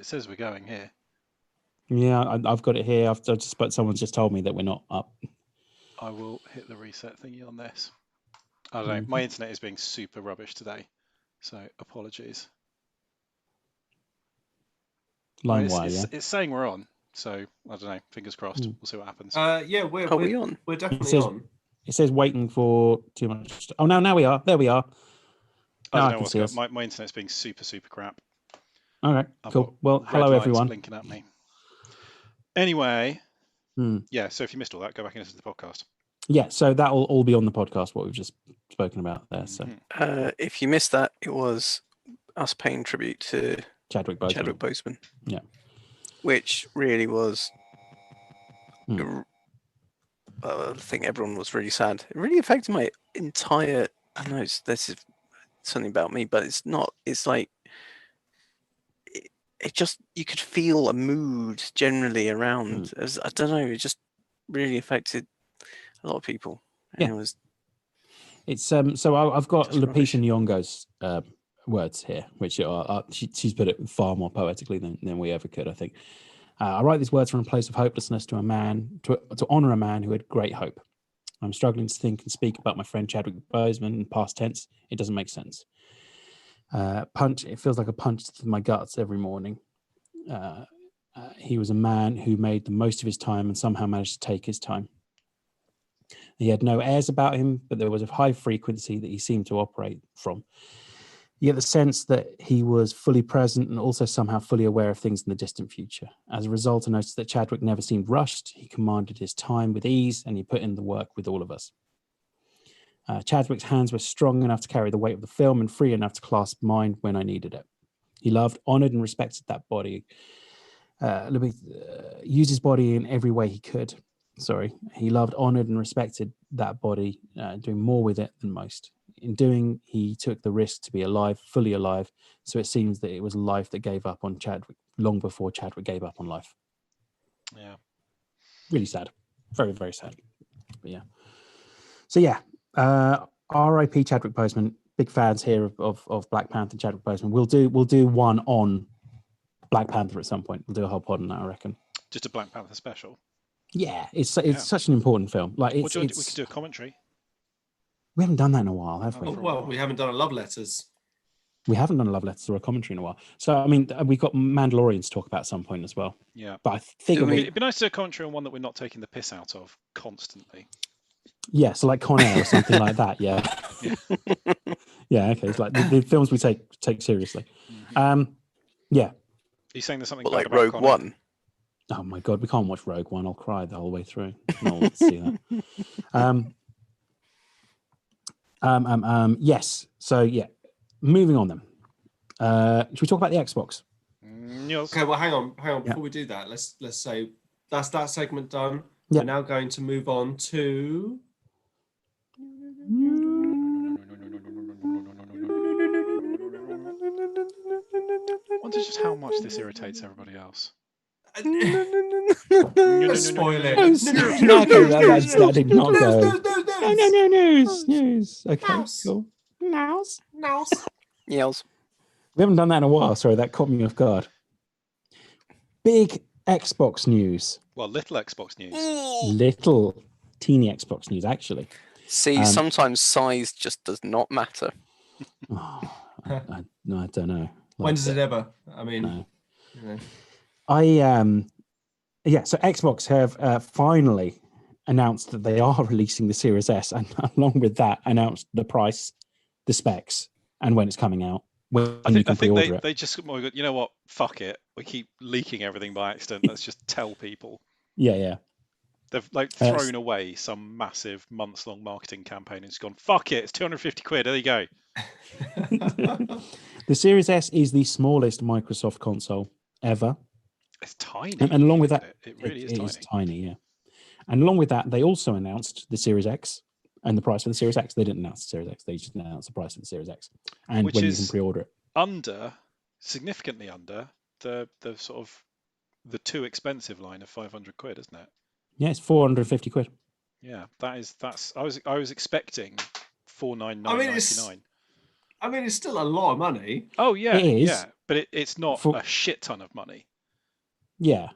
It says we're going here. Yeah, I've got it here. But someone's just told me that we're not up. I will hit the reset thingy on this. I don't know. My internet is being super rubbish today, so apologies. It's saying we're on, so I don't know. Fingers crossed. We'll see what happens. Yeah, we're on. We're definitely on. It says waiting for too much. Oh, now we are. There we are. I don't know what's going on. My internet's being super crap. All right, cool. Well, hello everyone. Blinking at me. Anyway, yeah. So if you missed all that, go back and listen to the podcast. Yeah, so that will all be on the podcast. What we've just spoken about there. So if you missed that, it was us paying tribute to Chadwick Boseman. Yeah, which really was. I think everyone was really sad. It really affected my entire. I know this is something about me, but it's not. It's like it just you could feel a mood generally around. I don't know. It just really affected a lot of people. And yeah. It's so I've got Lupita Nyong'o's words here, which are she's put it far more poetically than we ever could, I think. I write these words from a place of hopelessness to honor a man who had great hope. I'm struggling to think and speak about my friend Chadwick Boseman in past tense. It doesn't make sense. It feels like a punch to my guts every morning. He was a man who made the most of his time and somehow managed to take his time. He had no airs about him, but there was a high frequency that he seemed to operate from. You get the sense that he was fully present and also somehow fully aware of things in the distant future. As a result, I noticed that Chadwick never seemed rushed. He commanded his time with ease, and he put in the work with all of us. Chadwick's hands were strong enough to carry the weight of the film and free enough to clasp mine when I needed it. He loved, honored, and respected that body. Used his body in every way he could. He loved, honored, and respected that body, doing more with it than most. In doing, he took the risk to be alive, fully alive. So it seems that it was life that gave up on Chadwick long before Chadwick gave up on life. Yeah. Really sad. Very, very sad. But yeah. So yeah, R.I.P. Chadwick Boseman. Big fans here of Black Panther and Chadwick Boseman. We'll do one on Black Panther at some point. We'll do a whole pod on that, I reckon. Just a Black Panther special. Yeah, it's such an important film. Like we could do a commentary. We haven't done that in a while, have we? Oh, well, we haven't done a love letters. We haven't done a love letters or a commentary in a while. So I mean, we've got Mandalorian to talk about at some point as well. Yeah, but I think it'd be nice to do a commentary on one that we're not taking the piss out of constantly. Yeah, so like Con Air or something like that. Yeah. Yeah. Okay. It's like the films we take seriously. Yeah. Are you saying there's something like Rogue One? Oh my God, we can't watch Rogue One. I'll cry the whole way through. No one wants to see that. Yes. So yeah, moving on then. Should we talk about the Xbox? Yes. Okay. Well, hang on. Before we do that, let's say that's that segment done. We're now going to move on to. I wonder just how much this irritates everybody else. Spoil it. That did not go. News. Okay, cool. Nows. Yells. We haven't done that in a while. Sorry, that caught me off guard. Big Xbox news. Well, little Xbox news. Little teeny Xbox news, actually. See, sometimes size just does not matter. I don't know. When does it ever? I mean, no. You know. So Xbox have finally announced that they are releasing the Series S, and along with that, announced the price, the specs, and when it's coming out. I think they just, you know what? Fuck it. We keep leaking everything by accident. Let's just tell people. Yeah. They've thrown away some massive months-long marketing campaign and just gone, fuck it, it's 250 quid. There you go. The Series S is the smallest Microsoft console ever. It's tiny. And along with that, it really is tiny. It is tiny, yeah. And along with that, they also announced the Series X and the price for the Series X. They didn't announce the Series X. They just announced the price of the Series X and when you can pre-order it. Significantly under the sort of the too expensive line of 500 quid, isn't it? Yeah, it's 450 quid. Yeah, that's. I was expecting 499.99. I mean, it's still a lot of money. Oh yeah, it is. Yeah, But it's not For- a shit ton of money. Yeah,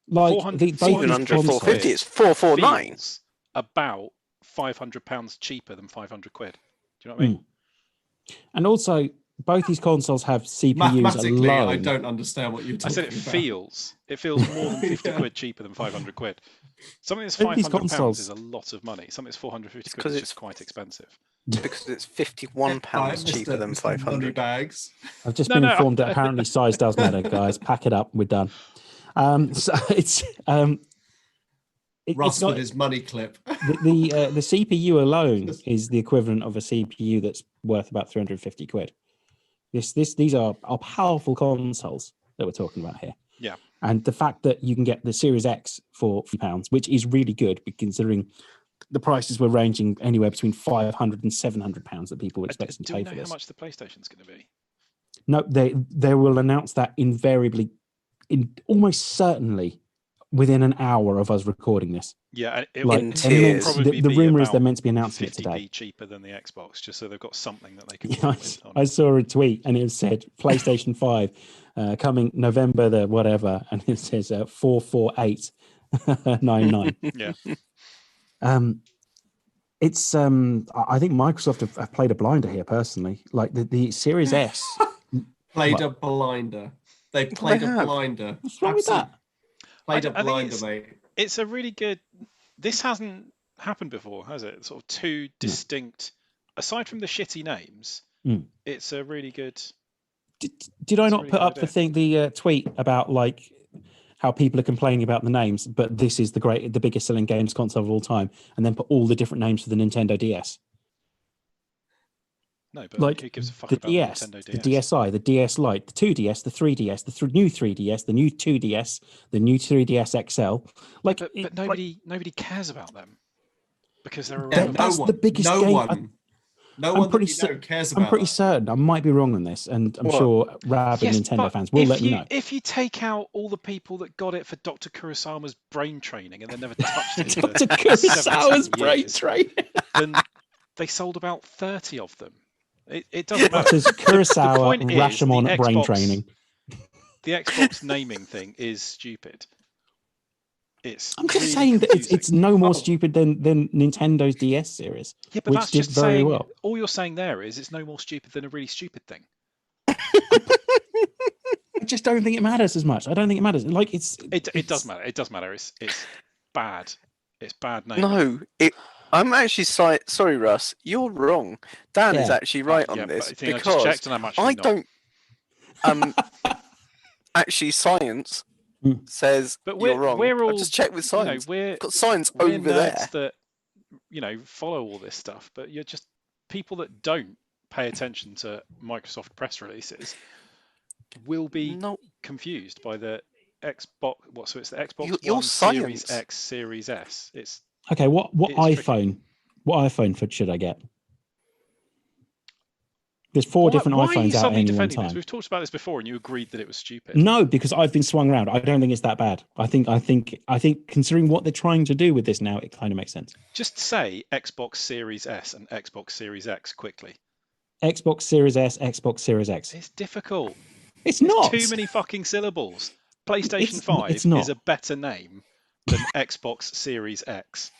like 400 the, It's both even these under consoles- 450. It's 449. Feels about £500 cheaper than £500. Do you know what I mean? And also, both these consoles have CPUs Mathematically, alone. I don't understand what you're I talking said it about. feels more than 50 Yeah. quid cheaper than 500 quid. Something that's Both these £500 consoles- is a lot of money. Something that's 450 It's quid 'cause is it's- just quite expensive. Because it's £51 cheaper than Mr. 500. Moneybags. I've just No, been no, informed that apparently size does matter, guys. Pack it up. We're done. So it's Russ it's not with his money clip. the CPU alone is the equivalent of a CPU that's worth about 350 quid. These are powerful consoles that we're talking about here. Yeah. And the fact that you can get the Series X for £50, which is really good, considering the prices were ranging anywhere between £500 and £700 that people were expecting to Do we pay know for how this. much the PlayStation's going to be? No, they will announce that invariably, almost certainly within an hour of us recording this. Yeah, it Like, will they're meant- probably the be rumor is about they're meant to be announcing it 50p today. cheaper than the Xbox, just so they've got something that they can Yeah, work with. I saw a tweet and it said PlayStation 5 coming November the whatever, and it says 44899. Yeah. It's I think Microsoft have played a blinder here personally. Like the Series S. Played What? a blinder. They They played a have. blinder. What's wrong with that? Played I a think blinder, it's- mate. It's a really good. This hasn't happened before, has it? Sort of two distinct. Aside from the shitty names, it's a really good. Did I It's a not really put good up idea. the tweet about like how people are complaining about the names, but this is the biggest selling games console of all time, and then put all the different names for the Nintendo DS? No, but Like who gives a fuck the about DS, the Nintendo the DS? DSi, the DS Lite, the 2DS, the 3DS, the new 3DS, the new 2DS, the new 3DS XL. Like, But nobody cares about them because they're Yeah, irrelevant. that's the biggest no game. one. No I'm one that pretty we know cares I'm about pretty that. certain. I might be wrong on this, and I'm What? sure rabid Yes, Nintendo but fans will if let me you know. if you take out all the people that got it for Dr. Kurosawa's brain training and then never touched it Dr. for Kurosawa's 17 brain years, train. then they sold about 30 of them. It doesn't That matter. is Kurosawa, point is, Rashomon the brain Xbox- training. The Xbox naming thing is stupid. It's I'm just really saying that confusing. it's no more Oh. stupid than Nintendo's DS series, Yeah, but which that's did just very saying. well. All you're saying there is it's no more stupid than a really stupid thing. I just don't think it matters as much. I don't think it matters. Like It does matter. It does matter. It's bad. It's bad naming. No, I'm actually sorry, Russ. You're wrong. Dan is Yeah. actually right Yeah, on but this I think I just because checked and I'm actually I not. don't. Actually, science says But you're wrong. we're all I've just checked with science. we're I've got science we're over nerds there. that follow all this stuff, but you're just people that don't pay attention to Microsoft press releases will be No, confused by the Xbox. So it's the Xbox Your One Series science. X, Series S. It's Okay, what It's tricky. iPhone should I get? There's four different why are you iPhones out at suddenly any one defending this? time. We've talked about this before, and you agreed that it was stupid. No, because I've been swung around. I don't think it's that bad. I think considering what they're trying to do with this now, it kind of makes sense. Just say Xbox Series S and Xbox Series X quickly. Xbox Series S, Xbox Series X. It's difficult. It's There's not too many fucking syllables. PlayStation It's 5 not. is a better name than Xbox Series X.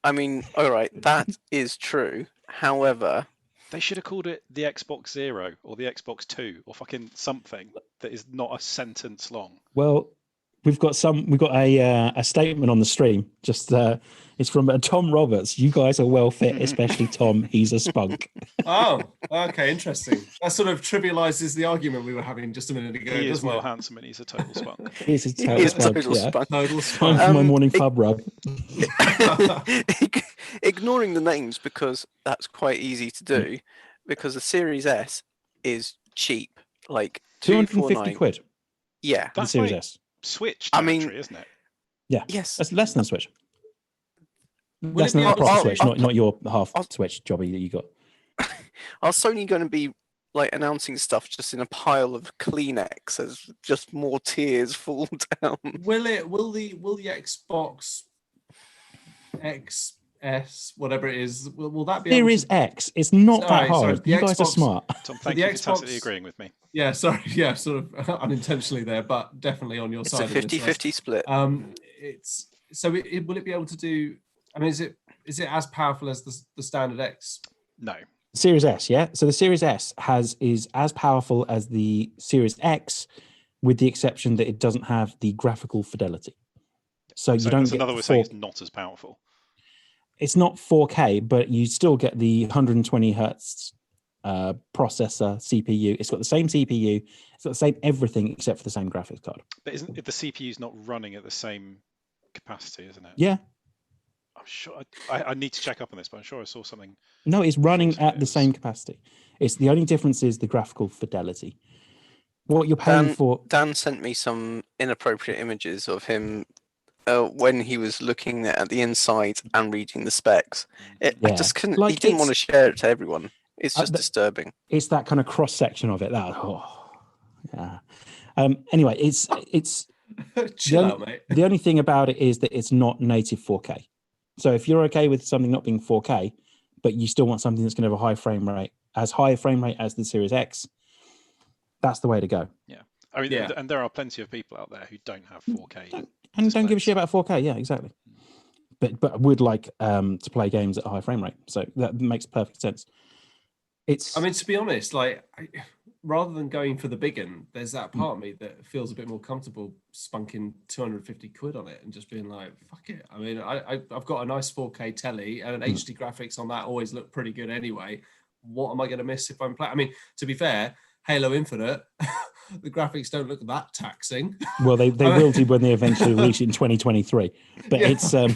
I mean, all right, that is true. However, They should have called it the Xbox Zero or the Xbox 2 or fucking something that is not a sentence long. Well, we've got a statement on the stream. Just it's from Tom Roberts. You guys are well fit, especially Tom. He's a spunk. Oh, okay, interesting. That sort of trivializes the argument we were having just a minute ago. He is doesn't well it? handsome and he's a total spunk. He's a he total is spunk. total Yeah. spunk. Total Time spunk. for my morning pub rub. Ignoring the names because that's quite easy to do. Because the Series S is cheap, like 250 £249. quid. Yeah. The That's Series like S. Switch I territory, mean- isn't it? Yes. That's less than a Switch. Will Less it be than a able to proper switch- Switch, not your half I'll- Switch jobby that you got. Are Sony going to be like announcing stuff just in a pile of Kleenex as just more tears fall down? Will the Xbox S, whatever it is, will that be Series X? It's not that hard. You guys are smart. Tom, thank you for tacitly agreeing with me. Yeah, sorry. Yeah, sort of unintentionally there, but definitely on your side. It's a 50-50 split. It's so will it be able to do? I mean, is it as powerful as the standard X? No. Series S, yeah. So the Series S is as powerful as the Series X, with the exception that it doesn't have the graphical fidelity. So you don't get another way of saying it's not as powerful. It's not 4K, but you still get the 120 hertz processor CPU. It's got the same CPU. It's got the same everything except for the same graphics card. But isn't the CPU's not running at the same capacity, isn't it? Yeah. I'm sure. I need to check up on this, but I'm sure I saw something. No, it's running at the same capacity. It's the only difference is the graphical fidelity. What you're paying for. Dan sent me some inappropriate images of him when he was looking at the inside and reading the specs. I just couldn't. He didn't want to share it to everyone. It's just disturbing. It's that kind of cross section of it. Yeah. Anyway, it's Chill out, mate. The only thing about it is that it's not native 4K. So if you're okay with something not being 4K, but you still want something that's going to have a high frame rate as the Series X, that's the way to go. Yeah. I mean, and there are plenty of people out there who don't have 4K. And don't give a shit about 4K. Yeah, exactly. But would like to play games at a high frame rate. So that makes perfect sense. I mean, to be honest, rather than going for the big one, there's that part of me that feels a bit more comfortable spunking 250 quid on it and just being like, fuck it. I mean, I've got a nice 4K telly and an HD graphics on that always look pretty good anyway. What am I going to miss if I'm playing? I mean, to be fair, Halo Infinite, the graphics don't look that taxing. Well, they will do when they eventually release it in 2023. But it's on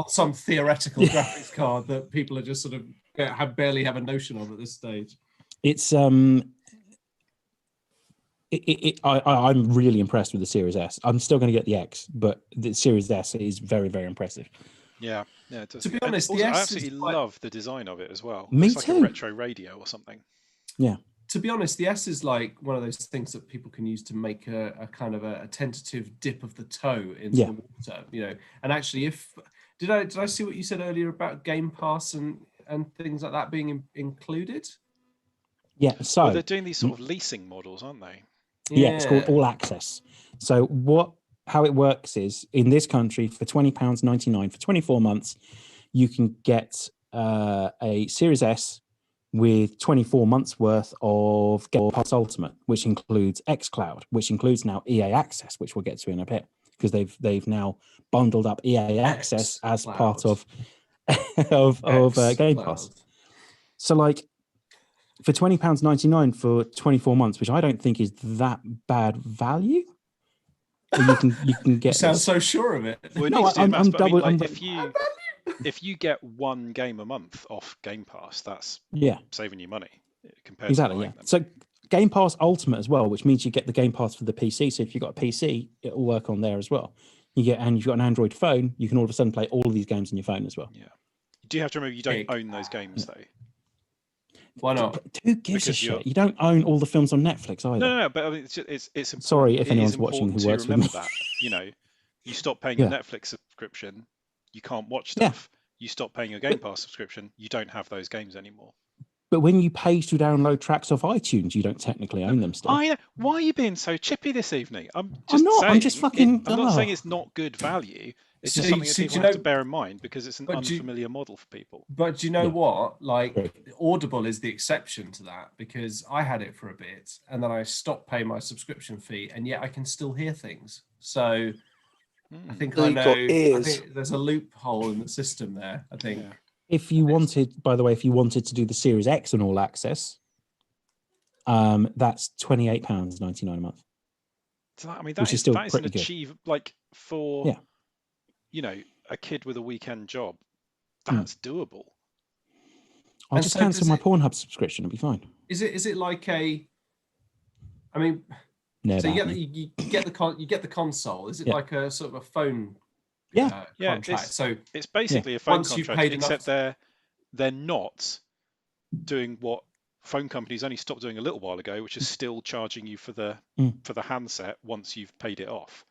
some theoretical graphics card that people are just sort of barely have a notion of at this stage. It's I'm really impressed with the Series S. I'm still going to get the X, but the Series S is very, very impressive. Yeah, it does. To be honest, also, I absolutely love the design of it as well. Me it's too. Like a retro radio or something. Yeah. To be honest, the S is like one of those things that people can use to make a kind of a tentative dip of the toe into the water, And actually, did I see what you said earlier about Game Pass and things like that being included? Yeah, so they're doing these sort of leasing models, aren't they? Yeah, it's called All Access. So how it works is in this country for £20.99 for 24 months, you can get a Series S with 24 months worth of Game Pass Ultimate, which includes xCloud, which includes now EA Access, which we'll get to in a bit, because they've now bundled up EA Access as part of Game Pass. So for £20.99 for 24 months, which I don't think is that bad value, you can get. You sound so sure of it. Well, no, I'm double. If you get one game a month off Game Pass, that's saving you money compared to them. So Game Pass Ultimate as well, which means you get the Game Pass for the PC. So if you've got a PC, it'll work on there as well. You've got an Android phone, you can all of a sudden play all of these games on your phone as well. Yeah. Do you have to remember you don't own those games though? Why not? Who gives a shit? You don't own all the films on Netflix either. No, but I mean, it's sorry if anyone's watching who works with me. That, you stop paying your Netflix subscription, you can't watch stuff. You stop paying your Game Pass subscription, you don't have those games anymore. But when you pay to download tracks off iTunes, you don't technically own them still. I know. Why are you being so chippy this evening? I'm not saying it's not good value. It's just something that people have to bear in mind because it's an unfamiliar model for people. But do you know what? Audible is the exception to that because I had it for a bit and then I stopped paying my subscription fee and yet I can still hear things. So I think I think there's a loophole in the system there, I think. Yeah. If you wanted to do the Series X and All Access, that's £28.99 a month. So that is still pretty good. For a kid with a weekend job, that's doable. I'll just cancel my Pornhub subscription; it'll be fine. Is it like a? I mean, so you get the console. Is it like a sort of a phone? Contract. So it's basically a phone contract, except they're not doing what phone companies only stopped doing a little while ago, which is still charging you for the handset once you've paid it off.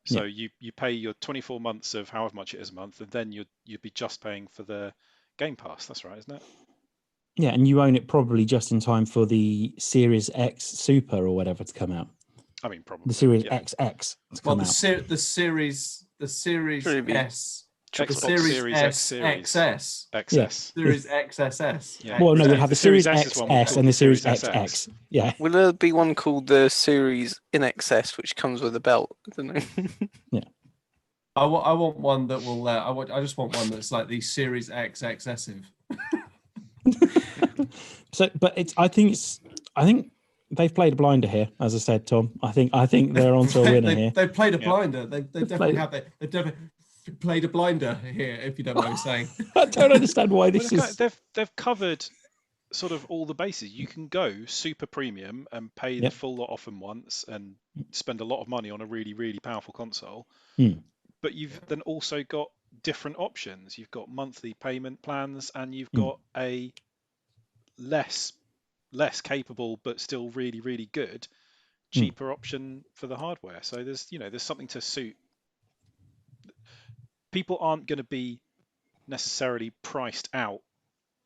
So you pay your 24 months of however much it is a month, and then you'd be just paying for the Game Pass. That's right, isn't it? Yeah, and you own it probably just in time for the Series X Super or whatever to come out. I mean, probably the Series XX to come out. The Series S. Xbox Series X XS. XS. Series XSS. Yeah. Well, no, you'll have the Series XS and the Series XX. Yeah. Will there be one called the Series in XS, which comes with a belt? I don't know. Yeah. I want one that will. I just want one that's like the Series X excessive. So, but I think they've played a blinder here, as I said, Tom. I think they're onto a winner here. They've played a blinder. They definitely have. They've definitely played a blinder here, if you don't mind me saying. I don't understand why this is. They've covered sort of all the bases. You can go super premium and pay the full lot off in once and spend a lot of money on a really, really powerful console. But you've then also got different options. You've got monthly payment plans, and you've got a less capable but still really, really good, cheaper option for the hardware. So there's something to suit. People aren't going to be necessarily priced out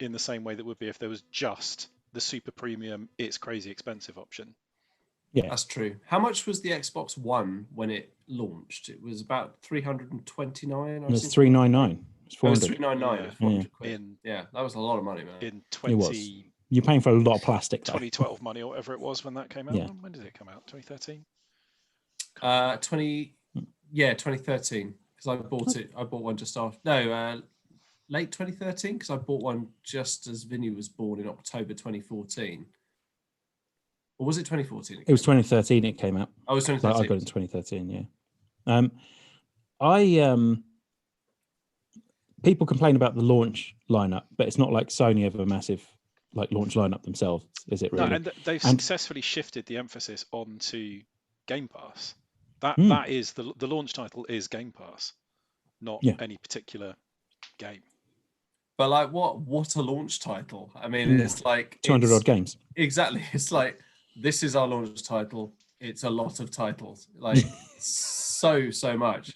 in the same way that would be if there was just the super premium, it's crazy expensive option. Yeah, that's true. How much was the Xbox One when it launched? It was about 329. It was 399. It was 399. Yeah, that was a lot of money, man. In 20. You're paying for a lot of plastic. 2012 money or whatever it was when that came out. Yeah. When did it come out? 2013. 2013. Because I bought one just after. No, late 2013. Because I bought one just as Vinny was born in October 2014. Or was it 2014? It was 2013. It came out. Oh, it was 2013. I got it in 2013. Yeah. People complain about the launch lineup, but it's not like Sony have a massive launch lineup themselves, is it really? No, and they've successfully shifted the emphasis onto Game Pass. That is the launch title is Game Pass, not any particular game. But what a launch title! I mean, it's like 200 odd games. Exactly, it's like this is our launch title. It's a lot of titles, like so much,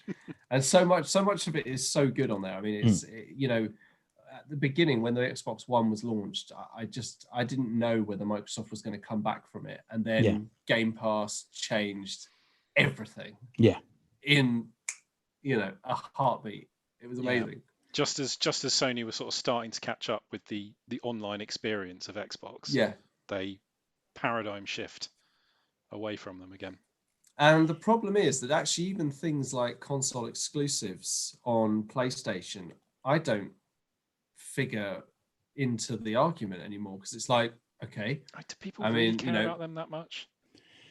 and so much of it is so good on there. I mean, it's at the beginning when the Xbox One was launched, I didn't know whether Microsoft was going to come back from it, and then Game Pass changed everything. Yeah, in a heartbeat. It was amazing. Yeah. Just as Sony was sort of starting to catch up with the online experience of Xbox. Yeah, they paradigm shift away from them again. And the problem is that actually even things like console exclusives on PlayStation, I don't figure into the argument anymore, because it's like, okay, do people really care about them that much?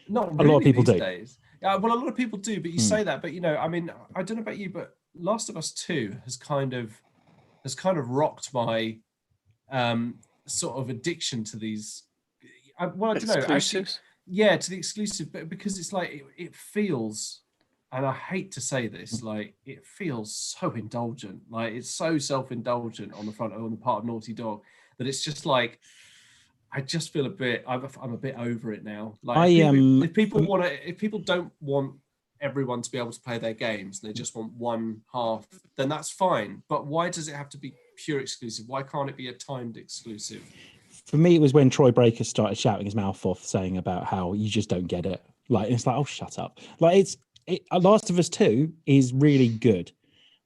Not really. A lot of people these do. Days. Yeah, well, a lot of people do, but you say that, but I mean, I don't know about you, but Last of Us 2 has kind of rocked my sort of addiction to these. I don't know. Actually, yeah, to the exclusive, but because it's like it feels, and I hate to say this, like it feels so indulgent. Like it's so self-indulgent on the part of Naughty Dog that it's just like I just feel I'm a bit over it now. Like if people don't want everyone to be able to play their games and they just want one half, then that's fine. But why does it have to be pure exclusive? Why can't it be a timed exclusive? For me, it was when Troy Breaker started shouting his mouth off, saying about how you just don't get it. Like, it's like, oh, shut up. Like, Last of Us 2 is really good.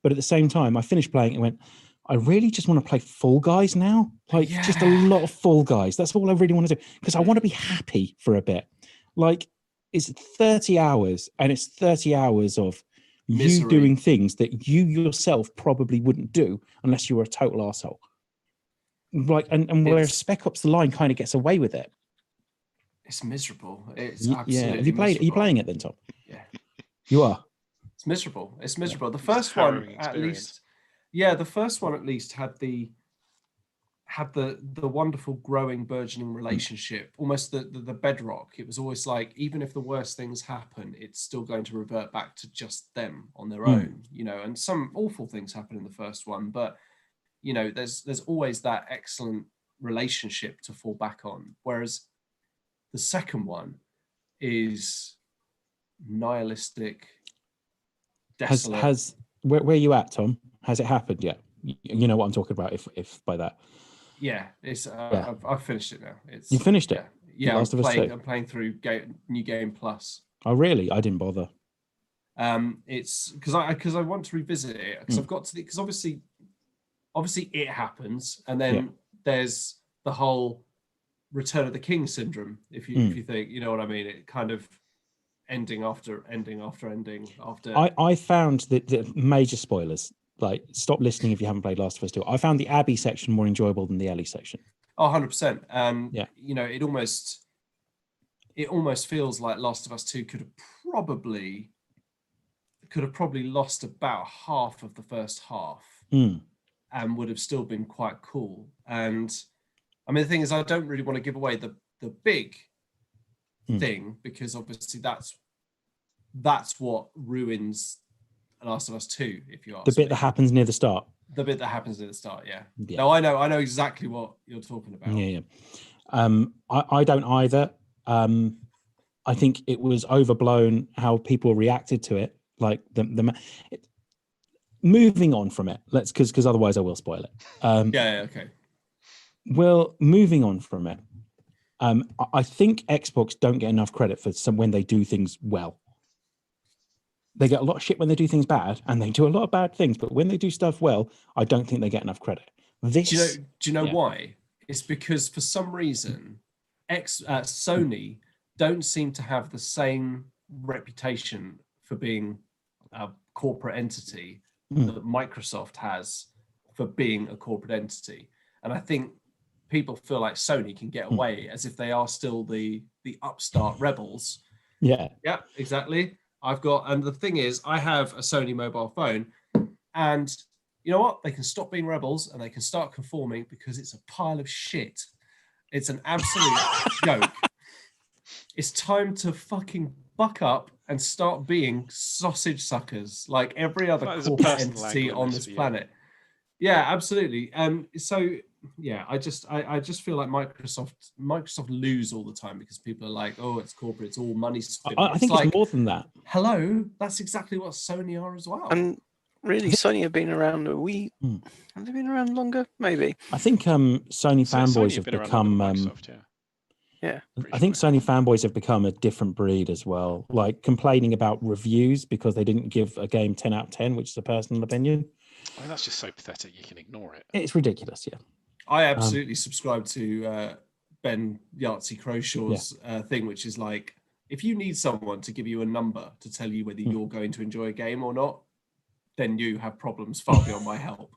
But at the same time, I finished playing it and went, I really just want to play Fall Guys now. Like, just a lot of Fall Guys. That's all I really want to do. Because I want to be happy for a bit. Like, it's 30 hours, and it's 30 hours of misery. You doing things that you yourself probably wouldn't do unless you were a total arsehole. Like, and where Spec Ops: The Line kind of gets away with it. It's miserable. It's absolutely Have you played? Are you playing it then, Tom? Yeah. You are? It's miserable. It's miserable. The first one, at least. Yeah, the first one at least had the wonderful growing burgeoning relationship, almost the bedrock. It was always like, even if the worst things happen, it's still going to revert back to just them on their own, and some awful things happen in the first one, but there's always that excellent relationship to fall back on, whereas the second one is nihilistic, desolate. Has where are you at, Tom? Has it happened yet? You know what I'm talking about. If by that, yeah, it's I've finished it now. It's you finished it. Yeah, I'm playing through New Game Plus. Oh really? I didn't bother. It's because I want to revisit it because I've got to because obviously it happens, and then there's the whole Return of the King syndrome. If you think, you know what I mean, it kind of ending after ending. I found that the major spoilers. Like, stop listening if you haven't played Last of Us 2. I found the Abby section more enjoyable than the Ellie section. Oh, 100%. And you know, it almost feels like Last of Us 2 could have probably lost about half of the first half and would have still been quite cool. And I mean, the thing is, I don't really want to give away the big thing, because obviously that's what ruins Last of Us 2, if you ask the bit me. that happens near the start. The bit that happens near the start, yeah. No, I know exactly what you're talking about. Yeah. I don't either. I think it was overblown how people reacted to it. Like moving on from it. Because otherwise I will spoil it. Okay. Well, moving on from it. I think Xbox don't get enough credit for when they do things well. They get a lot of shit when they do things bad, and they do a lot of bad things. But when they do stuff well, I don't think they get enough credit. Do you know why? It's because for some reason, Sony don't seem to have the same reputation for being a corporate entity that Microsoft has for being a corporate entity. And I think people feel like Sony can get away as if they are still the upstart rebels. Yeah, exactly. And the thing is, I have a Sony mobile phone, and you know what? They can stop being rebels and they can start conforming, because it's a pile of shit. It's an absolute joke. It's time to fucking buck up and start being sausage suckers like every other corporate entity on this planet. Yeah, absolutely. I just feel like Microsoft lose all the time because people are like, oh, it's corporate, it's all money spinning. I think it's more than that. Hello, that's exactly what Sony are as well. And really, Sony have been around a wee. Have they been around longer? Maybe. I think Sony fanboys have become. Yeah, I think Sony fanboys have become a different breed as well. Like complaining about reviews because they didn't give a game 10 out of 10, which is a personal opinion. I mean, that's just so pathetic. You can ignore it. It's ridiculous. Yeah. I absolutely subscribe to Ben Yahtzee Crowshaw's thing, which is like, if you need someone to give you a number to tell you whether you're going to enjoy a game or not, then you have problems far beyond my help.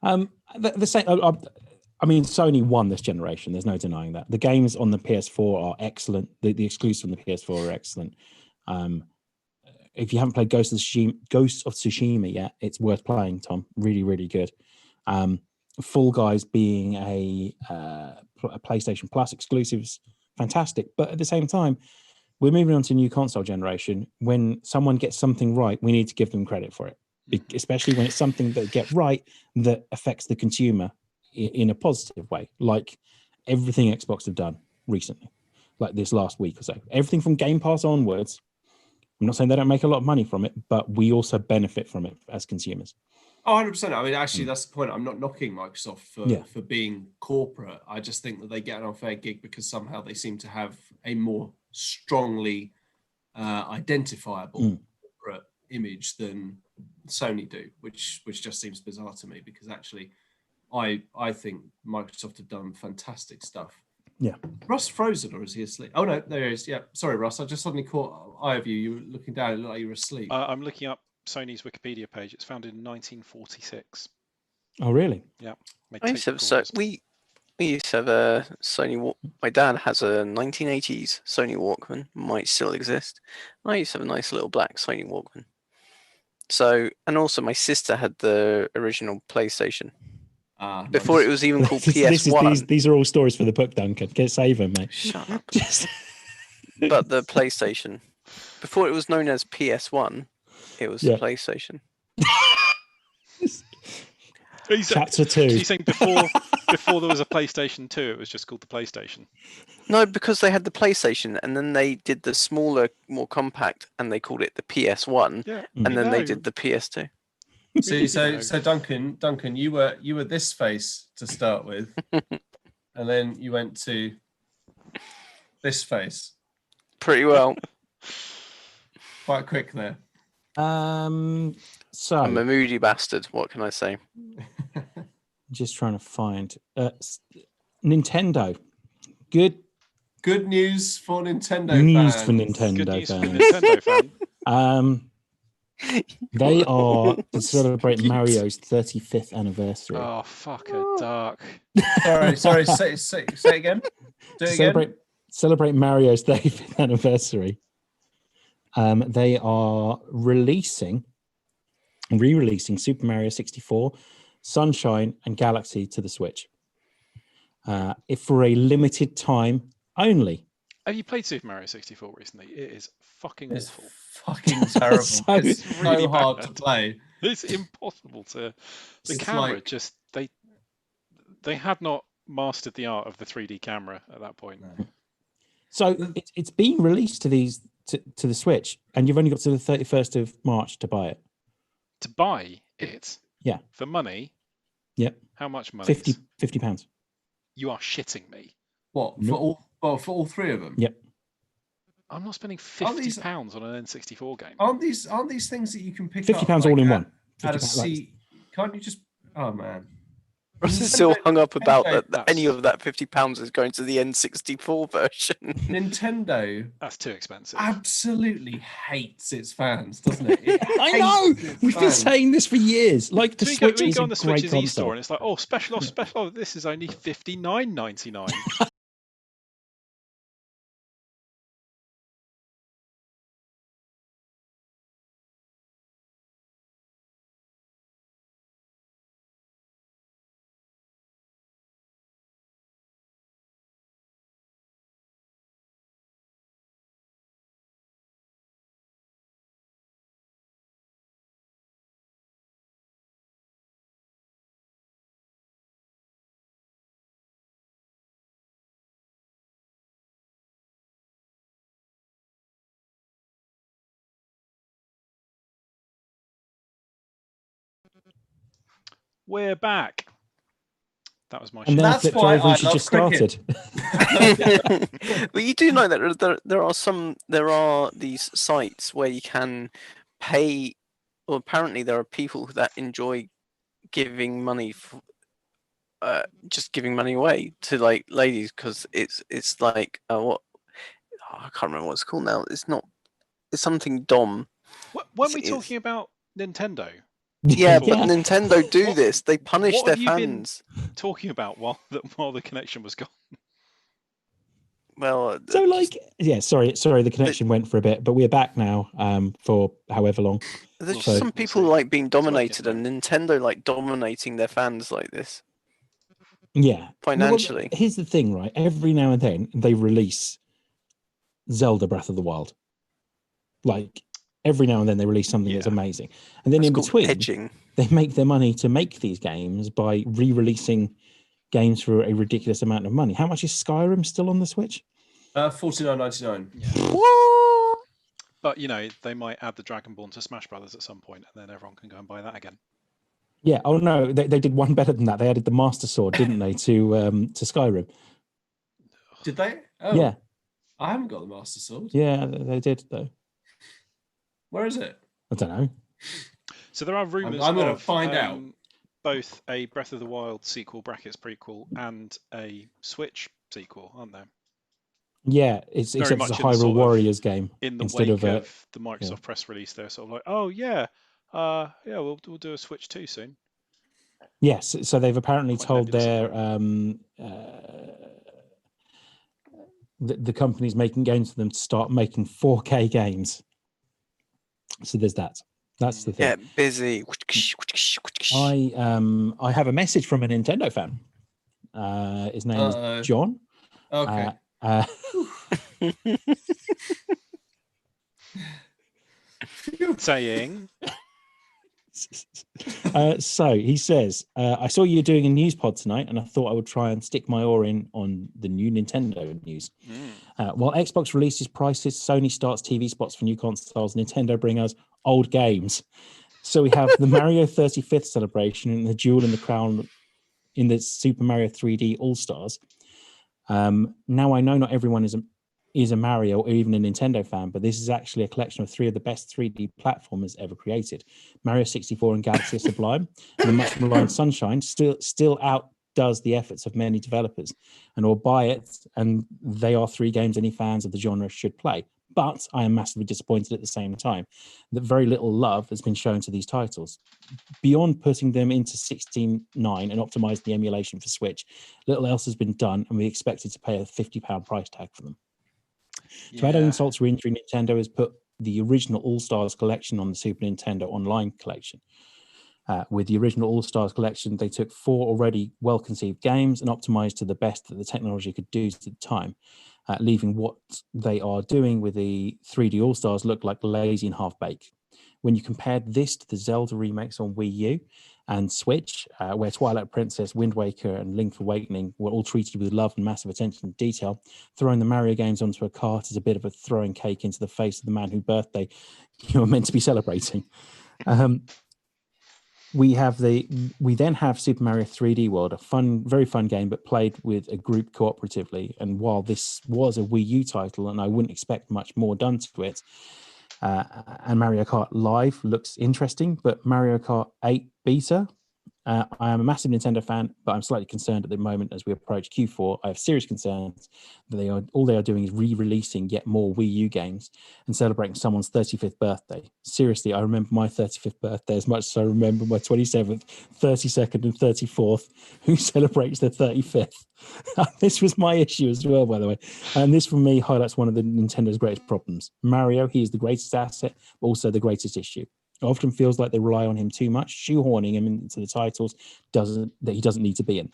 The same. I mean, Sony won this generation. There's no denying that. The games on the PS4 are excellent. The exclusives on the PS4 are excellent. If you haven't played Ghost of Tsushima yet, it's worth playing, Tom. Really, really good. Fall Guys being a PlayStation Plus exclusives, fantastic. But at the same time, we're moving on to a new console generation. When someone gets something right, we need to give them credit for it, especially when it's something that get right that affects the consumer in a positive way, like everything Xbox have done recently, like this last week or so. Everything from Game Pass onwards. I'm not saying they don't make a lot of money from it, but we also benefit from it as consumers. Oh, 100%. I mean, actually, that's the point. I'm not knocking Microsoft for being corporate. I just think that they get an unfair gig because somehow they seem to have a more strongly identifiable corporate image than Sony do, which just seems bizarre to me, because actually I think Microsoft have done fantastic stuff. Yeah. Russ frozen, or is he asleep? Oh, no, there he is. Yeah. Sorry, Russ. I just suddenly caught eye of you. You were looking down. It looked like you were asleep. I'm looking up Sony's Wikipedia page. It's founded in 1946. Oh, really? Yeah. We used to have a Sony. My dad has a 1980s Sony Walkman. Might still exist. I used to have a nice little black Sony Walkman. So, and also my sister had the original PlayStation. Before it was even called PS1. These are all stories for the book, Duncan. Save them, mate. Shut up. But the PlayStation, before it was known as PS1, it was the PlayStation. Chapter 2. He's saying before there was a PlayStation 2, it was just called the PlayStation. No, because they had the PlayStation, and then they did the smaller, more compact, and they called it the PS1. Yeah, and then they did the PS2. So Duncan, you were this face to start with, and then you went to this face. Pretty well. Quite quick there. So I'm a moody bastard. What can I say? Just trying to find Nintendo. Good news for Nintendo news fans. for Nintendo Good news fans. for Nintendo fan. They are celebrating Mario's 35th anniversary. Oh, fucker, dark. Sorry. Say again. Do it again. Celebrate Mario's 35th anniversary. They are re-releasing Super Mario 64, Sunshine, and Galaxy to the Switch. If for a limited time only. Have you played Super Mario 64 recently? It is fucking awful. Fucking terrible. It's really hard bad to play. It's impossible to. The camera just they had not mastered the art of the 3D camera at that point. No. So it's been released to the Switch, and you've only got to the 31st of March to buy it. To buy it? Yeah. For money? Yep. How much money? £50. You are shitting me. What for all three of them? Yep. I'm not spending £50 on an N64 game. Aren't these things that you can pick £50 up? all in one. At a seat. Can't you just? Oh man. Ross is still hung up about that any of that £50 is going to the N64 version. Nintendo. That's too expensive. Absolutely hates its fans, doesn't it? I know. We've been saying this for years. Like the Switch is go on the a great Switch's console. e-store and it's like, oh, special off, special. Oh, this is only $59.99. We're back. That was my and then flipped over and she just started. But you do know that there are these sites where you can pay. Well, apparently there are people that enjoy giving money just giving money away to like ladies because it's like what I can't remember what it's called now. It's something dom. When we're talking about Nintendo. Yeah, but Nintendo do this. They punish their fans. Talking about while the connection was gone. Well, so sorry, the connection went for a bit, but we're back now for however long. There's just some people like being dominated, and Nintendo like dominating their fans like this. Yeah, financially. Well, here's the thing, right? Every now and then they release Zelda Breath of the Wild. Like every now and then they release something that's amazing, and then in between they make their money to make these games by re-releasing games for a ridiculous amount of money. How much is Skyrim still on the Switch? $49.99. Yeah. But they might add the Dragonborn to Smash Brothers at some point, and then everyone can go and buy that again. Yeah. Oh no, they did one better than that. They added the Master Sword, didn't they, to Skyrim? Did they? Oh, yeah. I haven't got the Master Sword. Yeah, they did though. Where is it? I don't know. So there are rumors. I'm going to find out. Both a Breath of the Wild sequel brackets prequel and a Switch sequel, aren't there? Yeah, except it's a Hyrule Warriors game in the instead wake of the Microsoft press release. They're sort of like, oh yeah, we'll do a Switch 2 soon. Yes, so they've apparently told their the companies making games for them to start making 4K games. So there's that. That's the thing. Yeah, busy. I have a message from a Nintendo fan. His name is John. Okay. So he says, I saw you doing a news pod tonight, and I thought I would try and stick my oar in on the new Nintendo news. While Xbox releases prices, Sony starts TV spots for new consoles, Nintendo bring us old games. So we have the Mario 35th celebration and the Jewel in the Crown in the Super Mario 3D All-Stars. Now, I know not everyone is a Mario or even a Nintendo fan, but this is actually a collection of 3 of the best 3D platformers ever created. Mario 64 and Galaxy of Sublime, and the much maligned Sunshine still outdoes the efforts of many developers, and will buy it, and they are 3 games any fans of the genre should play. But I am massively disappointed at the same time that very little love has been shown to these titles. Beyond putting them into 16.9 and optimizing the emulation for Switch, little else has been done, and we expected to pay a £50 price tag for them. To add insult to injury, Nintendo has put the original All-Stars collection on the Super Nintendo Online collection. With the original All-Stars collection, they took 4 already well-conceived games and optimized to the best that the technology could do at the time, leaving what they are doing with the 3D All-Stars look like lazy and half-baked. When you compared this to the Zelda remakes on Wii U and Switch, where Twilight Princess, Wind Waker, and Link's Awakening were all treated with love and massive attention to detail, throwing the Mario games onto a cart is a bit of a throwing cake into the face of the man whose birthday you are meant to be celebrating. We then have Super Mario 3D World, a very fun game, but played with a group cooperatively. And while this was a Wii U title, and I wouldn't expect much more done to it, and Mario Kart Live looks interesting, but Mario Kart 8 Beta, I am a massive Nintendo fan, but I'm slightly concerned at the moment as we approach Q4. I have serious concerns that all they are doing is re-releasing yet more Wii U games and celebrating someone's 35th birthday. Seriously, I remember my 35th birthday as much as I remember my 27th, 32nd, and 34th. Who celebrates their 35th? This was my issue as well, by the way. And this, for me, highlights one of the Nintendo's greatest problems. Mario, he is the greatest asset, but also the greatest issue. It often feels like they rely on him too much, shoehorning him into the titles that he doesn't need to be in.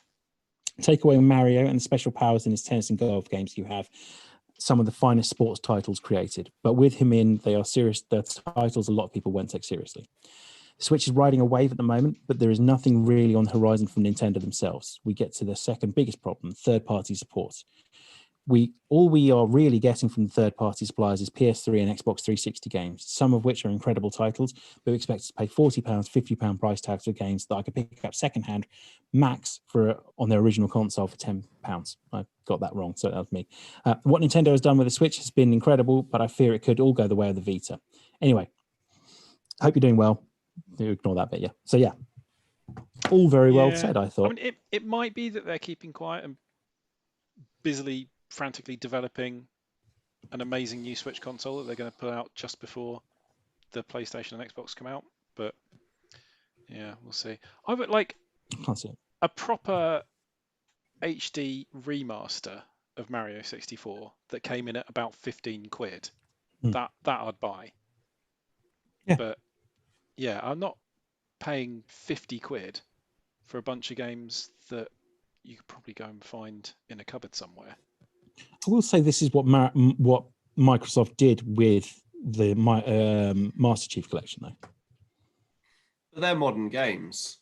Take away Mario and the special powers in his tennis and golf games, you have some of the finest sports titles created. But with him in, they are serious. They're titles a lot of people won't take seriously. Switch is riding a wave at the moment, but there is nothing really on the horizon from Nintendo themselves. We get to the second biggest problem, third-party support. All we are really getting from the third-party suppliers is PS3 and Xbox 360 games, some of which are incredible titles, but we expect to pay £40, £50 price tags for games that I could pick up secondhand, max on their original console for £10. I got that wrong, so that was me. What Nintendo has done with the Switch has been incredible, but I fear it could all go the way of the Vita. Anyway, I hope you're doing well. You ignore that bit, yeah. So yeah, all very well said, I thought. I mean, it might be that they're keeping quiet and busily, frantically developing an amazing new Switch console that they're going to put out just before the PlayStation and Xbox come out. But yeah, we'll see. I would like a proper HD remaster of Mario 64 that came in at about 15 quid. That I'd buy. Yeah. But yeah, I'm not paying 50 quid for a bunch of games that you could probably go and find in a cupboard somewhere. I will say this is what Microsoft did with the Master Chief Collection, though. But they're modern games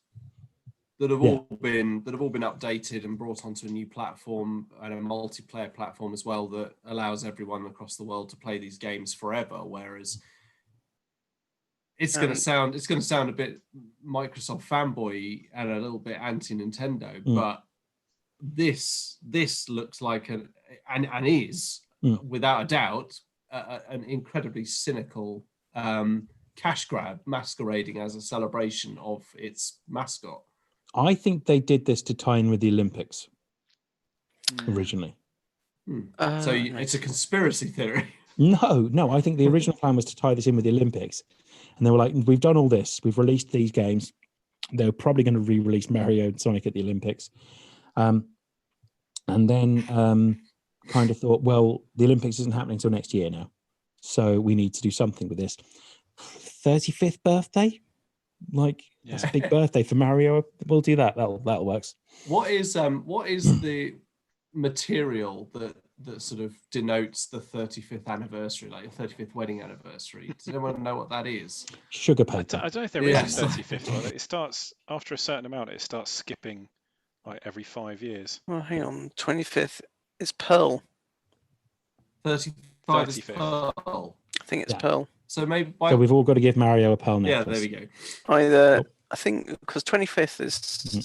that have all been updated and brought onto a new platform and a multiplayer platform as well that allows everyone across the world to play these games forever. Whereas it's going to sound a bit Microsoft fanboy and a little bit anti-Nintendo, but this looks like and is without a doubt an incredibly cynical cash grab masquerading as a celebration of its mascot. I think they did this to tie in with the Olympics originally. So it's a conspiracy theory. No, I think the original plan was to tie this in with the Olympics. And they were like, we've done all this. We've released these games. They're probably going to re-release Mario and Sonic at the Olympics. And then kind of thought, well, the Olympics isn't happening until next year now. So we need to do something with this. 35th birthday? That's a big birthday for Mario. We'll do that. That'll works. What is the material that that sort of denotes the 35th anniversary, like your 35th wedding anniversary? Does anyone know what that is? Sugar paper. I don't know if there is a 35th one. It starts after a certain amount. It starts skipping like every 5 years. Oh, hang on. 25th is Pearl. 35 is Pearl. I think it's Pearl. So maybe. So we've all got to give Mario a pearl necklace. Yeah, there we go. I think because 25th is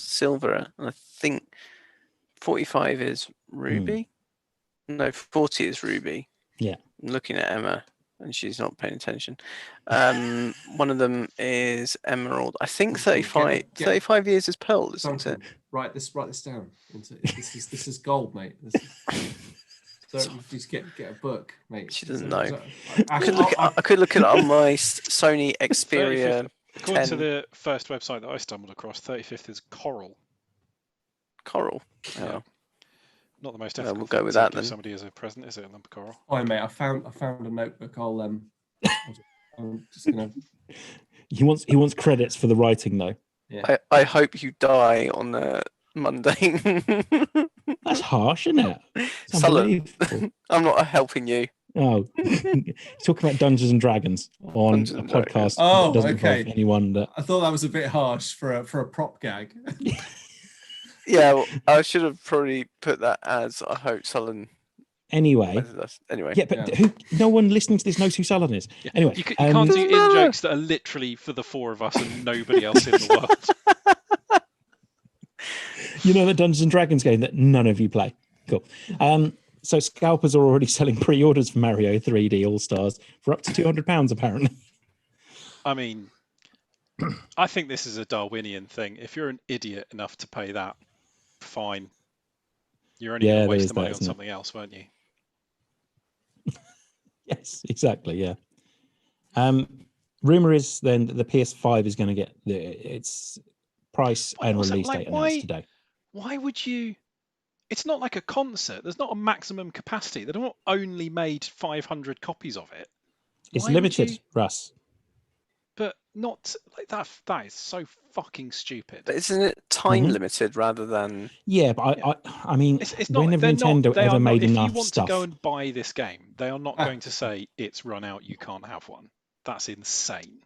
silver, and I think 45 is ruby. No, 40 is ruby. Yeah. I'm looking at Emma, and she's not paying attention. One of them is emerald. I think 35 years is pearl. Isn't it? Write this down. This is gold, mate. Don't just get a book, mate. She doesn't know. I could look it up on my Sony Xperia. According to the first website that I stumbled across, 35th is coral. Coral. Yeah. Not the most ethical. We'll go with that then. Somebody as a present, is it a lump of coral? Oh, mate, I found a notebook. I'm just gonna. He wants credits for the writing though. Yeah. I hope you die on Monday. That's harsh, isn't it? Sullen, I'm not helping you. Oh, talking about Dungeons and Dragons on a podcast. Oh, that doesn't okay. involve anyone that... I thought that was a bit harsh for a prop gag. Yeah, well, I should have probably put that as I hope Sullen. Anyway. Yeah, but no one listening to this knows who Sullen is. Yeah. Anyway, you can't do in-jokes that are literally for the four of us and nobody else in the world. You know that Dungeons and Dragons game that none of you play. Cool. So scalpers are already selling pre-orders for Mario 3D All-Stars for up to £200, apparently. I mean, I think this is a Darwinian thing. If you're an idiot enough to pay that, fine. You're only going to waste the money on something else, weren't you? Yes, exactly, yeah. Rumour is then that the PS5 is going to get its price and release date announced today. Why would you... It's not like a concert. There's not a maximum capacity. They've not only made 500 copies of it. It's limited, Russ. But not like that. That is so fucking stupid. But isn't it time limited rather than? Yeah, but I mean, it's not. When have Nintendo ever made enough stuff? If you want to go and buy this game, they are not going to say it's run out. You can't have one. That's insane.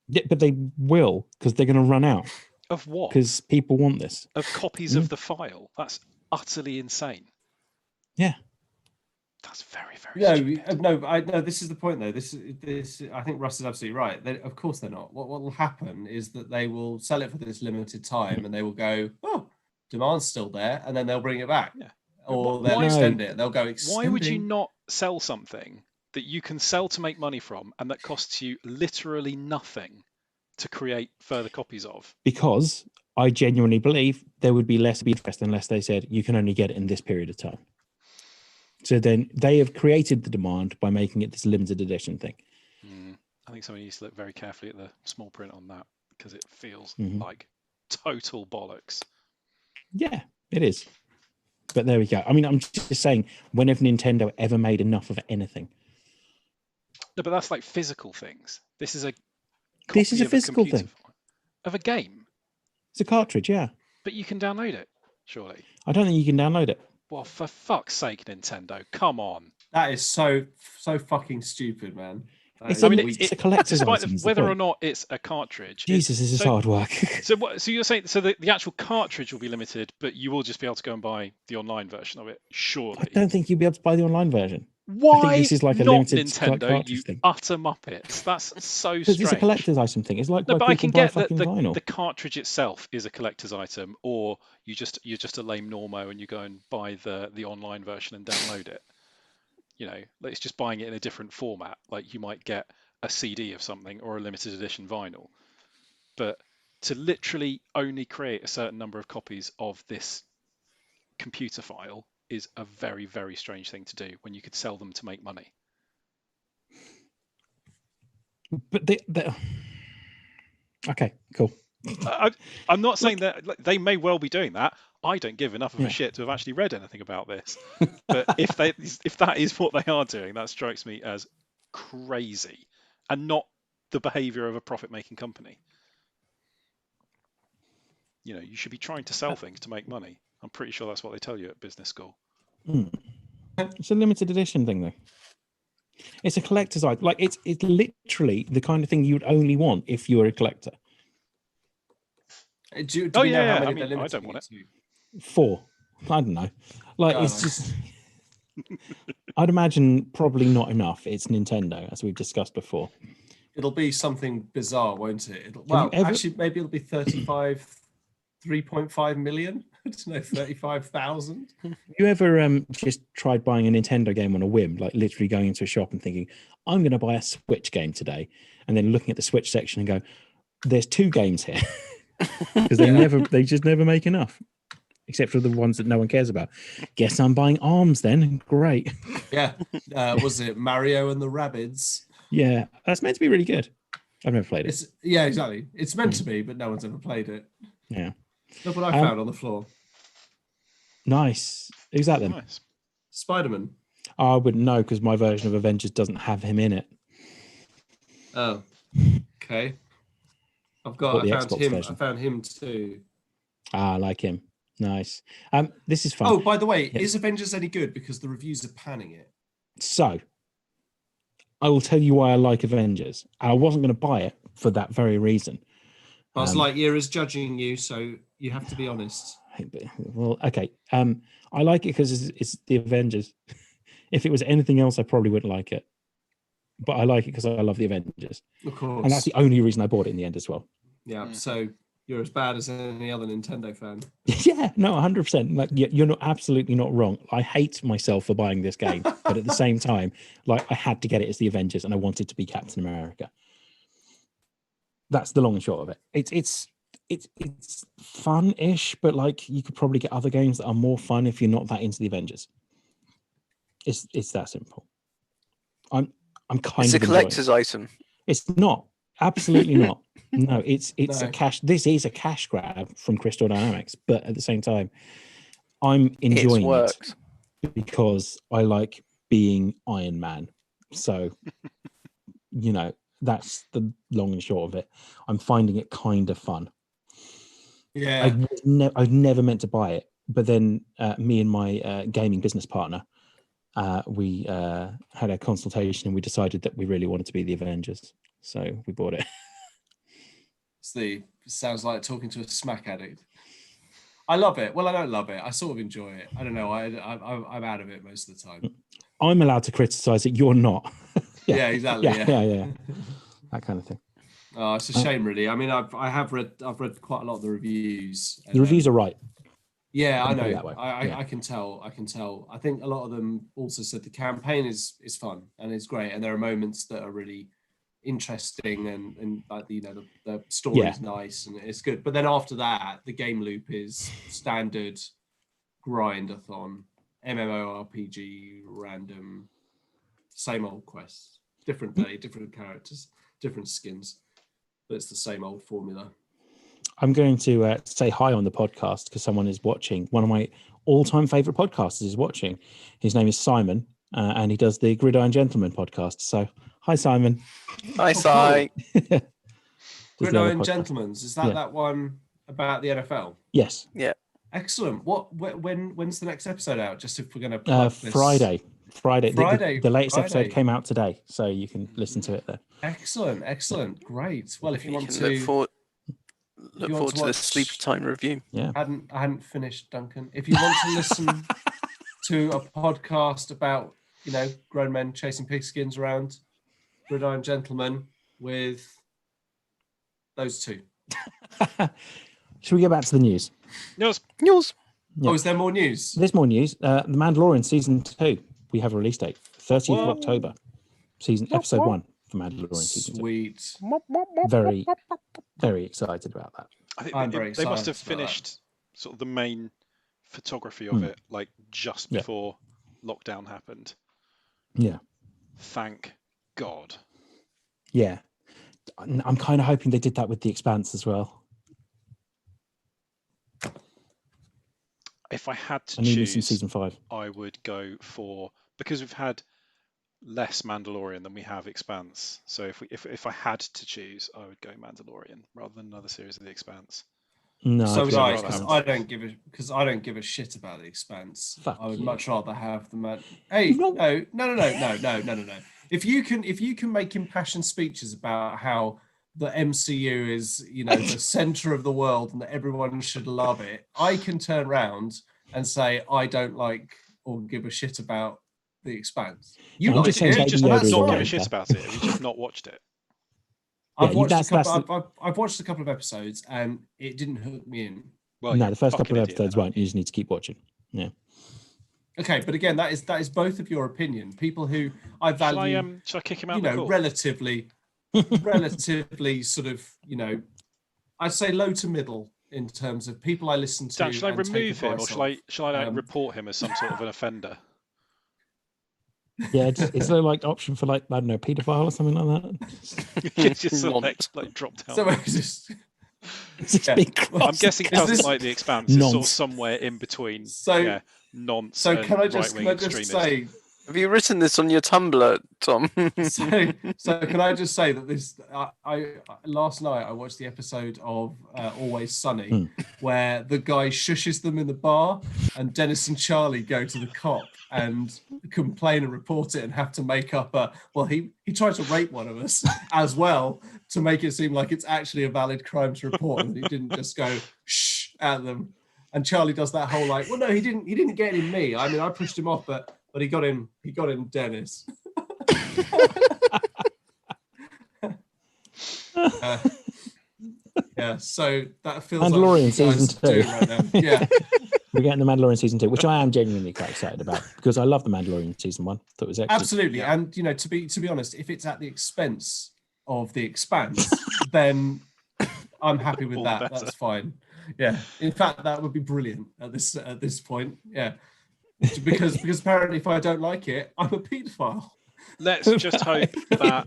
Yeah, but they will because they're going to run out. Of what? Because people want this. Of copies of the file. That's utterly insane. Yeah. That's very, very stupid. No, this is the point though. This I think Russ is absolutely right. Of course they're not. What will happen is that they will sell it for this limited time and they will go, oh, demand's still there, and then they'll bring it back. Yeah. Or they'll extend it. They'll go extending. Why would you not sell something that you can sell to make money from and that costs you literally nothing to create further copies of? Because I genuinely believe there would be less interest unless they said you can only get it in this period of time. So then they have created the demand by making it this limited edition thing. I think somebody needs to look very carefully at the small print on that because it feels like total bollocks. Yeah, it is. But there we go. I mean, I'm just saying, when have Nintendo ever made enough of anything? No, but that's like physical things. This is a physical thing of a game. It's a cartridge, yeah. But you can download it, surely. I don't think you can download it. Well, for fuck's sake, Nintendo, come on. That is so fucking stupid, man. It's a collector's item. Whether or not it's a cartridge. Jesus, this is hard work. So you're saying the actual cartridge will be limited, but you will just be able to go and buy the online version of it, surely? I don't think you'll be able to buy the online version. Why I think this is like a not limited Nintendo, you thing. utter muppets? That's so strange. Because it's a collector's item thing. It's like but I can get that vinyl. The cartridge itself is a collector's item, or you're just a lame normo and you go and buy the online version and download it. You know, it's just buying it in a different format. Like you might get a CD of something or a limited edition vinyl. But to literally only create a certain number of copies of this computer file is a very, very strange thing to do when you could sell them to make money. But okay, cool. I'm not saying that they may well be doing that. I don't give enough of a shit to have actually read anything about this. But if that is what they are doing, that strikes me as crazy and not the behavior of a profit-making company. You know, you should be trying to sell things to make money. I'm pretty sure that's what they tell you at business school. It's a limited edition thing, though. It's a collector's item. Like it's literally the kind of thing you would only want if you were a collector. Do we know how many I don't want it. 4. I don't know. Like it's just. I'd imagine probably not enough. It's Nintendo, as we've discussed before. It'll be something bizarre, won't it? Actually, maybe it'll be 3.5 million. I don't know, 35,000. Have you ever just tried buying a Nintendo game on a whim, like literally going into a shop and thinking, I'm going to buy a Switch game today, and then looking at the Switch section and go, there's 2 games here, because they just never make enough, except for the ones that no one cares about. Guess I'm buying ARMS then. Great. Yeah. Was it Mario and the Rabbids? Yeah, that's meant to be really good. I've never played it. Yeah, exactly. It's meant to be, but no one's ever played it. Yeah. Look what I found on the floor. Nice. Who's that then? Nice. Spider-Man. I wouldn't know because my version of Avengers doesn't have him in it. Oh, okay. I found him too. I like him. Nice. This is fun. Oh, by the way, is Avengers any good? Because the reviews are panning it. So, I will tell you why I like Avengers. I wasn't going to buy it for that very reason. Buzz Lightyear is judging you, so you have to be honest. Well, okay. I like it because it's the Avengers. If it was anything else, I probably wouldn't like it. But I like it because I love the Avengers. Of course. And that's the only reason I bought it in the end as well. Yeah, so you're as bad as any other Nintendo fan. Yeah, no, 100%. Like, you're not absolutely not wrong. I hate myself for buying this game, but at the same time, like I had to get it as the Avengers, and I wanted to be Captain America. That's the long and short of it. It's fun-ish, but like you could probably get other games that are more fun if you're not that into the Avengers. It's that simple. I'm kind of. It's a collector's item. It's not. Absolutely not. No, it's a cash. This is a cash grab from Crystal Dynamics, but at the same time, I'm enjoying it because I like being Iron Man. So, that's the long and short of it. I'm finding it kind of fun. Yeah, I've never meant to buy it, but then me and my gaming business partner, we had a consultation and we decided that we really wanted to be the Avengers, so we bought it. Sounds like talking to a smack addict. I love it. Well, I don't love it. I sort of enjoy it. I don't know. I'm out of it most of the time. I'm allowed to criticize it. You're not. Yeah, exactly. Yeah. That kind of thing. Oh, it's a shame, really. I mean, I've read quite a lot of the reviews. The reviews are right. Yeah, I know. I can tell. I think a lot of them also said the campaign is fun and it's great, and there are moments that are really interesting and like the story is nice and it's good. But then after that, the game loop is standard grind-a-thon, MMORPG, random, same old quests, different day, different characters, different skins, but it's the same old formula. I'm going to say hi on the podcast because someone is watching. One of my all-time favorite podcasters is watching. His name is Simon, and he does the Gridiron Gentleman podcast. So, hi, Simon. Hi, Si. Gridiron Gentleman's. Is that one about the NFL? Yes. Yeah. Excellent. When's the next episode out? Just if we're going to Friday. The latest episode came out today, so you can listen to it there. Excellent. Great. Well, if you want to look forward to the Sleepy Time review. Yeah. I hadn't finished, Duncan. If you want to listen to a podcast about, grown men chasing pigskins around, Gridiron Gentleman with those two. Should we get back to the news? News. Yeah. Oh, is there more news? There's more news. The Mandalorian season 2. We have a release date, 30th of October. Episode 1 for Mandalorian season 2. Sweet. Very, very excited about that. I think they must have finished sort of the main photography of it like just before lockdown happened. Yeah. Thank God. Yeah. I'm kind of hoping they did that with The Expanse as well. If I had to choose, in season 5, I would go for, because we've had less Mandalorian than we have Expanse. So if I had to choose, I would go Mandalorian rather than another series of The Expanse. No, so would I, because I don't give a shit about The Expanse. Fuck I would you. much rather have the man. Hey, no. If you can make impassioned speeches about how the MCU is, the center of the world and that everyone should love it, I can turn around and say I don't like or give a shit about The Expanse. You like just it, just not give a shit there. about it. Have you just not watched it? I've watched a couple of episodes and it didn't hook me in. Well, no, the first couple of episodes won't. You just need to keep watching. Yeah. Okay, but again, that is both of your opinion. People who I value. Shall I kick him out? Relatively sort of, I'd say low to middle in terms of people I listen to. Dan, shall I remove him, or shall I report him as some sort of an offender? Yeah, is there like option for, like, I don't know, paedophile or something like that? It's just like drop down. So it's I'm guessing it doesn't like The Expanse. It's sort of somewhere in between. Nonce. So can I just say? Have you written this on your Tumblr, Tom? so can I just say that this? I last night I watched the episode of Always Sunny, where the guy shushes them in the bar, and Dennis and Charlie go to the cop and complain and report it, and have to make up he tried to rape one of us as well to make it seem like it's actually a valid crime to report, and he didn't just go shh at them. And Charlie does that whole like, well, no, he didn't get in me. I mean, I pushed him off, but he got in Dennis. So that feels Mandalorian like season 2 right now. Yeah. We're getting the Mandalorian season 2, which I am genuinely quite excited about because I love the Mandalorian season 1. Thought it was excellent. Absolutely. Yeah. And to be honest, if it's at the expense of The Expanse, then I'm happy with that. Better. That's fine. Yeah. In fact, that would be brilliant at this point. Yeah. Because apparently if I don't like it, I'm a paedophile. Let's just hope that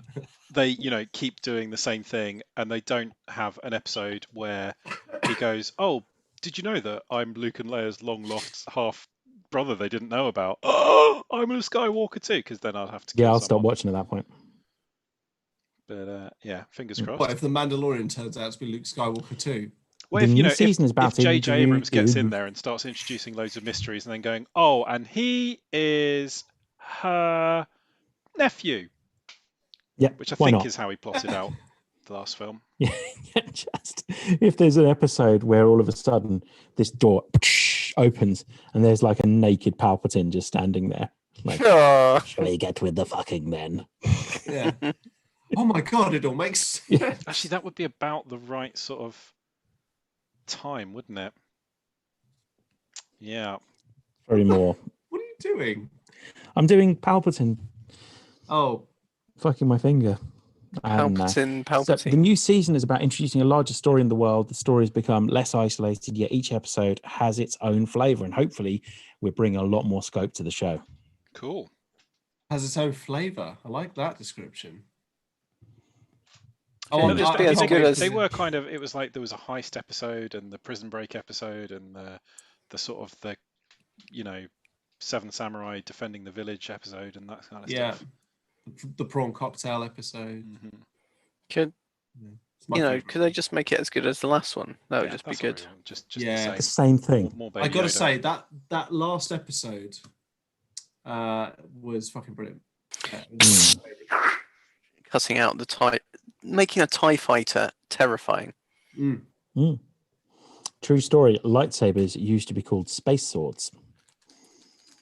they, keep doing the same thing and they don't have an episode where he goes, "Oh, did you know that I'm Luke and Leia's long lost half brother they didn't know about? Oh, I'm a Skywalker too," because then I'll have to I'll stop watching at that point. But fingers crossed. What if the Mandalorian turns out to be Luke Skywalker too? Well, if J.J. Abrams gets in there and starts introducing loads of mysteries and then going, "Oh, and he is her nephew," which I think is how he plotted out the last film. Yeah, just if there's an episode where all of a sudden this door opens and there's like a naked Palpatine just standing there, like, shall we get with the fucking men? Yeah. Oh my God, it all makes sense. Yeah. Actually, that would be about the right sort of time, wouldn't it? Yeah. Very more. What are you doing? I'm doing Palpatine. Oh. Fucking my finger. Palpatine. So the new season is about introducing a larger story in the world. The stories become less isolated, yet each episode has its own flavour, and hopefully we're bringing a lot more scope to the show. Cool. Has its own flavour. I like that description. They were kind of. It was like there was a heist episode and the prison break episode and the sort of the, Seven Samurai defending the village episode and that kind of stuff. The prawn cocktail episode. Mm-hmm. Could they just make it as good as the last one? That would just be good. Just the same thing. I got to say that last episode was fucking brilliant. Cutting out the TIE, making a TIE fighter terrifying. True story. Lightsabers used to be called space swords.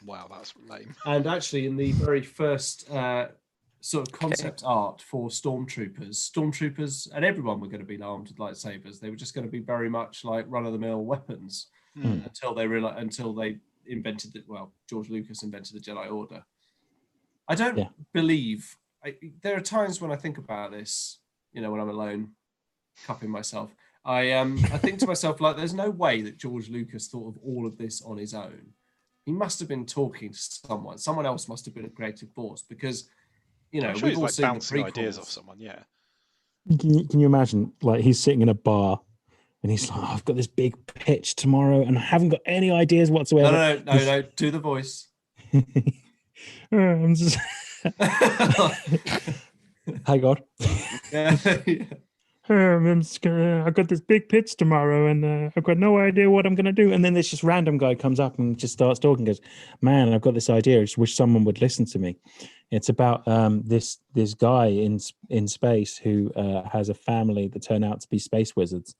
Wow, that's lame. And actually, in the very first sort of concept art for stormtroopers and everyone were going to be armed with lightsabers. They were just going to be very much like run-of-the-mill weapons until they invented George Lucas invented the Jedi Order. I don't believe. There are times when I think about this, when I'm alone, cupping myself. I think to myself, like, there's no way that George Lucas thought of all of this on his own. He must have been talking to someone. Someone else must have been a creative force because, I'm sure we've all seen bouncing the ideas off someone. Yeah. Can you imagine? Like, he's sitting in a bar and he's like, "I've got this big pitch tomorrow and I haven't got any ideas whatsoever." No. Do the voice. I'm just. Hi, God. I've got this big pitch tomorrow, and I've got no idea what I'm going to do. And then this just random guy comes up and just starts talking. Goes, man, I've got this idea. I just wish someone would listen to me. It's about this guy in space who has a family that turn out to be space wizards,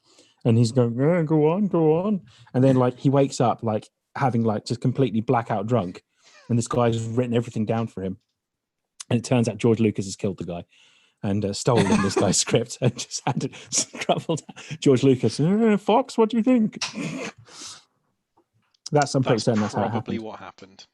and he's going, go on. And then like he wakes up like having like just completely blackout drunk, and this guy's written everything down for him, and it turns out George Lucas has killed the guy. And stolen this guy's script and just had it scrabbled. George Lucas, Fox, what do you think? I'm pretty certain that's probably what happened.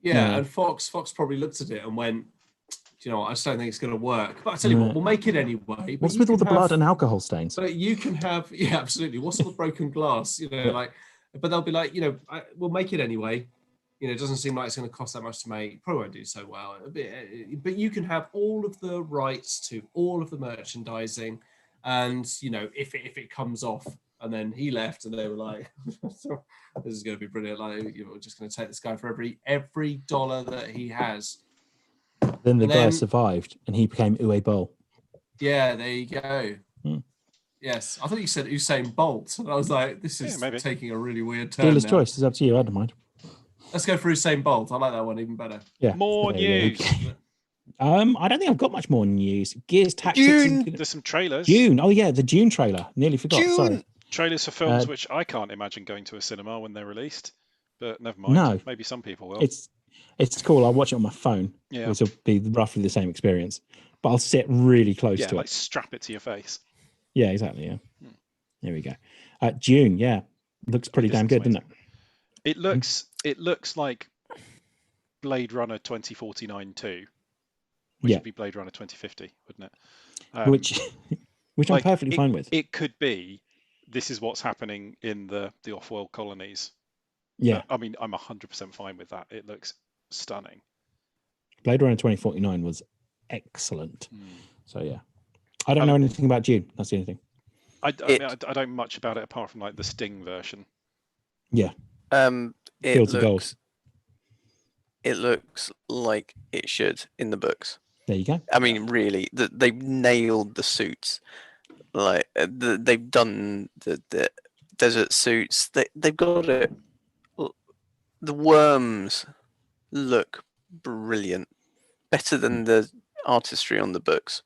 Yeah, and Fox probably looked at it and went, "Do you know what? I just don't think it's going to work." But I tell you what, we'll make it anyway. What's with all the blood and alcohol stains? But you can have, absolutely. What's all the broken glass? Like, but they'll be like, we'll make it anyway. It doesn't seem like it's going to cost that much to make. Probably won't do so well. But you can have all of the rights to all of the merchandising. And, if it comes off, and then he left and they were like, this is going to be brilliant. Like, we're just going to take this guy for every dollar that he has. Then the guy survived and he became Uwe Boll. Yeah, there you go. Yes. I thought you said Usain Bolt. And I was like, this is taking a really weird turn. Dealer's choice. It's up to you. I don't mind. Let's go for Usain Bolt. I like that one even better. Yeah. More news. I don't think I've got much more news. Gears Tactics. Dune. There's some trailers. Dune. Oh yeah, the Dune trailer. Nearly forgot. Dune. Sorry. Trailers for films which I can't imagine going to a cinema when they're released. But never mind. No. Maybe some people will. It's cool. I'll watch it on my phone. Yeah. Which will be roughly the same experience. But I'll sit really close to like it. strap it to your face. Yeah, exactly. Yeah. There we go. Dune. Yeah. Looks pretty damn good, doesn't it? It looks like Blade Runner 2049 too, which would be Blade Runner 2050, wouldn't it? Which I'm perfectly fine with. It could be. This is what's happening in the off-world colonies. Yeah, I mean, I'm 100% fine with that. It looks stunning. Blade Runner 2049 was excellent. So yeah, I don't know anything about Dune. That's the only thing. I don't know much about it apart from like the Sting version. Yeah. It looks like it should in the books. There you go. I mean, really, they've nailed the suits. Like they've done the desert suits. They've got it. The worms look brilliant, better than the artistry on the books.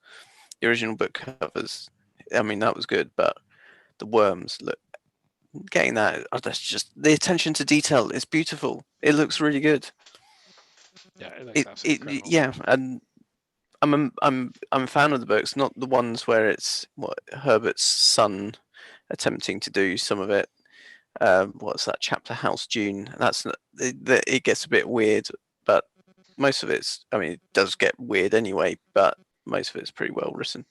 The original book covers. I mean, that was good, but the worms look. Getting that, that's just the attention to detail is beautiful. It looks really good. Yeah, it looks yeah, and I'm a fan of the books, not the ones where it's Herbert's son attempting to do some of it. What's that chapter? House Dune. It gets a bit weird, but most of it does get weird anyway. But most of it's pretty well written.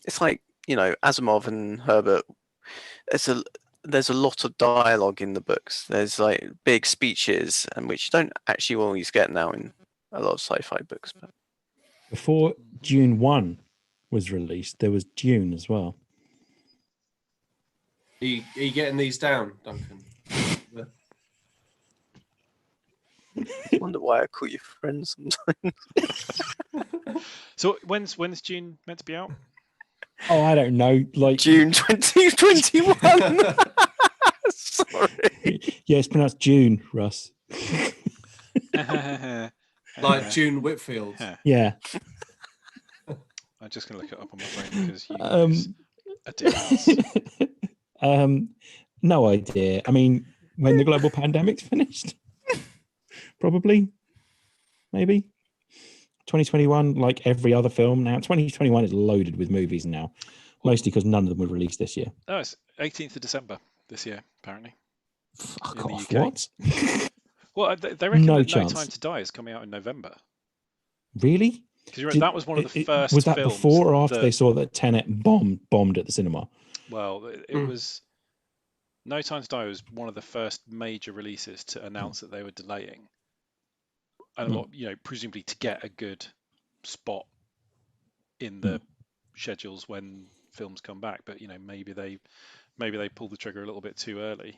It's like Asimov and Herbert. There's a lot of dialogue in the books. There's like big speeches, and which you don't actually always get now in a lot of sci-fi books. But before Dune 1 was released, there was Dune as well. Are you getting these down, Duncan? I wonder why I call you friend sometimes. So when's Dune meant to be out? Oh, I don't know. Like June 2021. Sorry. Yeah, it's pronounced June, Russ. Like June Whitfield. Yeah. I'm just going to look it up on my phone because you no idea. I mean, when the global pandemic's finished, probably, maybe 2021, like every other film now. 2021 is loaded with movies now, mostly because none of them were released this year. Oh, it's 18th of December this year, apparently. Fuck off, what? Well, they reckon No Time to Die is coming out in November. Really? Because that was one of the first. Was that films before or after they saw that Tenet bombed at the cinema? Well, it was. No Time to Die was one of the first major releases to announce that they were delaying, and a lot, presumably to get a good spot in the schedules when films come back. But maybe they pulled the trigger a little bit too early.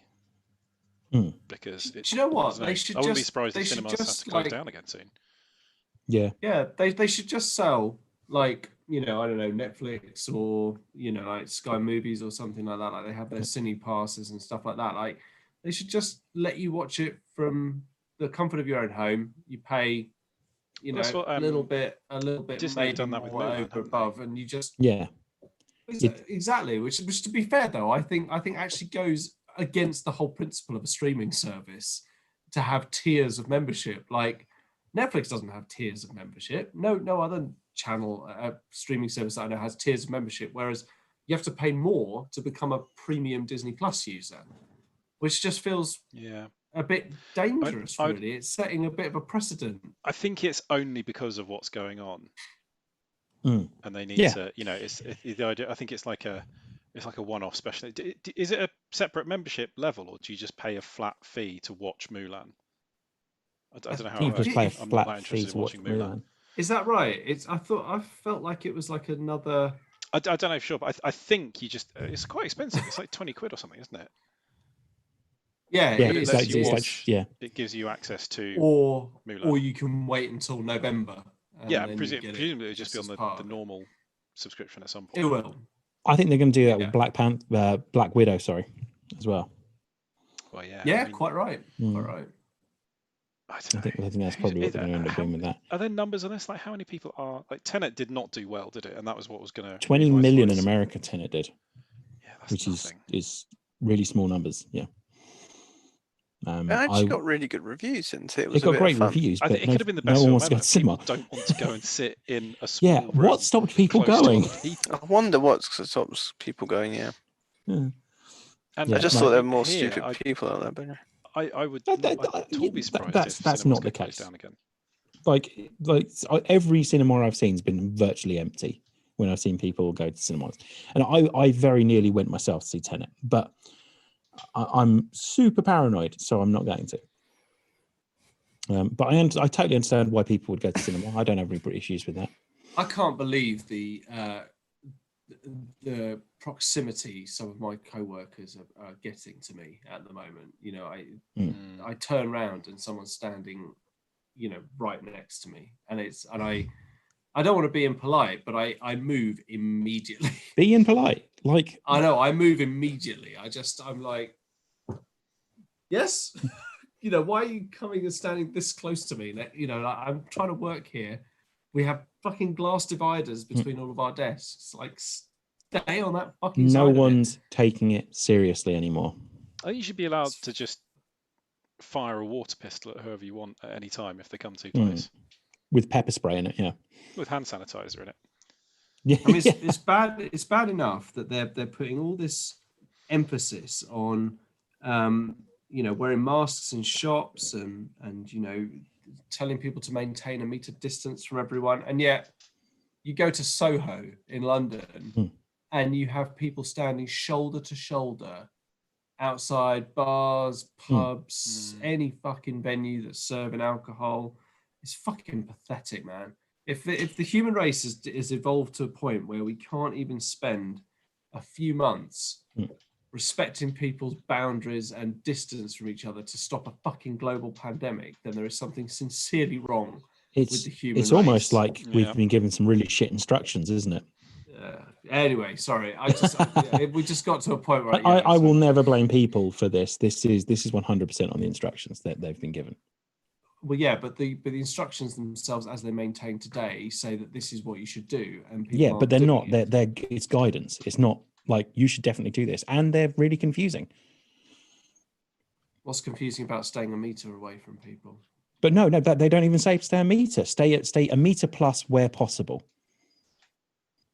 Because do you know what? I wouldn't be surprised if cinemas have to close down again soon. Yeah. Yeah, they should just sell like I don't know, Netflix or, like Sky Movies or something like that. Like they have their cine passes and stuff like that. Like they should just let you watch it from the comfort of your own home. You pay, a little bit Disney have done that with Mulan, over above, and you just exactly. Which to be fair though, I think actually goes against the whole principle of a streaming service to have tiers of membership. Like Netflix doesn't have tiers of membership. No other channel, streaming service that I know has tiers of membership. Whereas you have to pay more to become a premium Disney Plus user, which just feels a bit dangerous. Really, it's setting a bit of a precedent. I think it's only because of what's going on, and they need to. It's the idea. I think it's like a one-off special. Is it a separate membership level, or do you just pay a flat fee to watch Mulan? I don't know how. You just pay a flat fee to watch Mulan. Is that right? I felt like it was like another. I don't know for sure, but I think you just. It's quite expensive. It's like 20 quid or something, isn't it? Yeah, it gives you access to Mulan. Or you can wait until November. Presumably it would just be on the normal subscription at some point. It will. I think they're going to do that with Black Widow, as well. Well, yeah. Yeah, quite right. Quite right. I think that's probably what they're going to end up doing with that. Are there numbers on this? Like how many people are like Tenet did not do well, did it? And that was what was going to 20 million in America. Tenet did. Yeah, that's which nothing. is really small numbers. Yeah. It actually got really good reviews, didn't it? It got great reviews, but it could have been the best no one film wants to go to cinema. People don't want to go and sit in a small room. What stopped people going? I wonder what stops people going. Yeah. And I just thought there were more stupid people out there. But I would totally be surprised. That's not the case. Down again. Like every cinema I've seen has been virtually empty when I've seen people go to cinemas, and I very nearly went myself to see Tenet, but I'm super paranoid, so I'm not going to. But I totally understand why people would go to cinema. I don't have any issues with that. I can't believe the proximity some of my co-workers are getting to me at the moment. I turn around and someone's standing, right next to me, and I don't want to be impolite, but I move immediately. Be impolite, like I know I move immediately. I'm like, yes, why are you coming and standing this close to me? I'm trying to work here. We have fucking glass dividers between all of our desks. Like, stay on that fucking side. No one's taking it seriously anymore. I think you should be allowed to just fire a water pistol at whoever you want at any time if they come too close. With pepper spray in it, yeah. With hand sanitizer in it. Yeah, I mean, it's bad. It's bad enough that they're putting all this emphasis on, wearing masks in shops and telling people to maintain a meter distance from everyone, and yet you go to Soho in London and you have people standing shoulder to shoulder outside bars, pubs, any fucking venue that's serving alcohol. It's fucking pathetic, man. If the human race is evolved to a point where we can't even spend a few months respecting people's boundaries and distance from each other to stop a fucking global pandemic, then there is something sincerely wrong with the human race. It's almost like we've been given some really shit instructions, isn't it? Anyway, sorry. We just got to a point where I will never blame people for this. This is 100% on the instructions that they've been given. Well, yeah, but the instructions themselves, as they're maintained today, say that this is what you should do, and people but they're not. They're it's guidance. It's not like you should definitely do this, and they're really confusing. What's confusing about staying a meter away from people? But no, they don't even say stay a meter. Stay a meter plus where possible.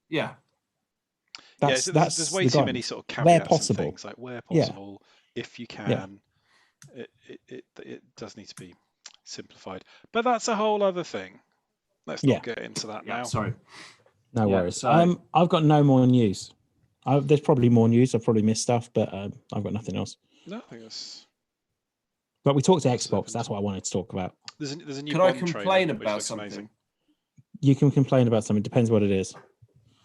Yeah. There's way too many sort of caveats where possible. And things, like where possible, if you can. It does need to be simplified, but that's a whole other thing. Let's not get into that now. Sorry. No worries. I've got no more news. There's probably more news. I've probably missed stuff, but I've got nothing else. No, I think that's. But we talked to Xbox. That's what I wanted to talk about. There's a new. Can I complain about something? Amazing. You can complain about something. Depends what it is.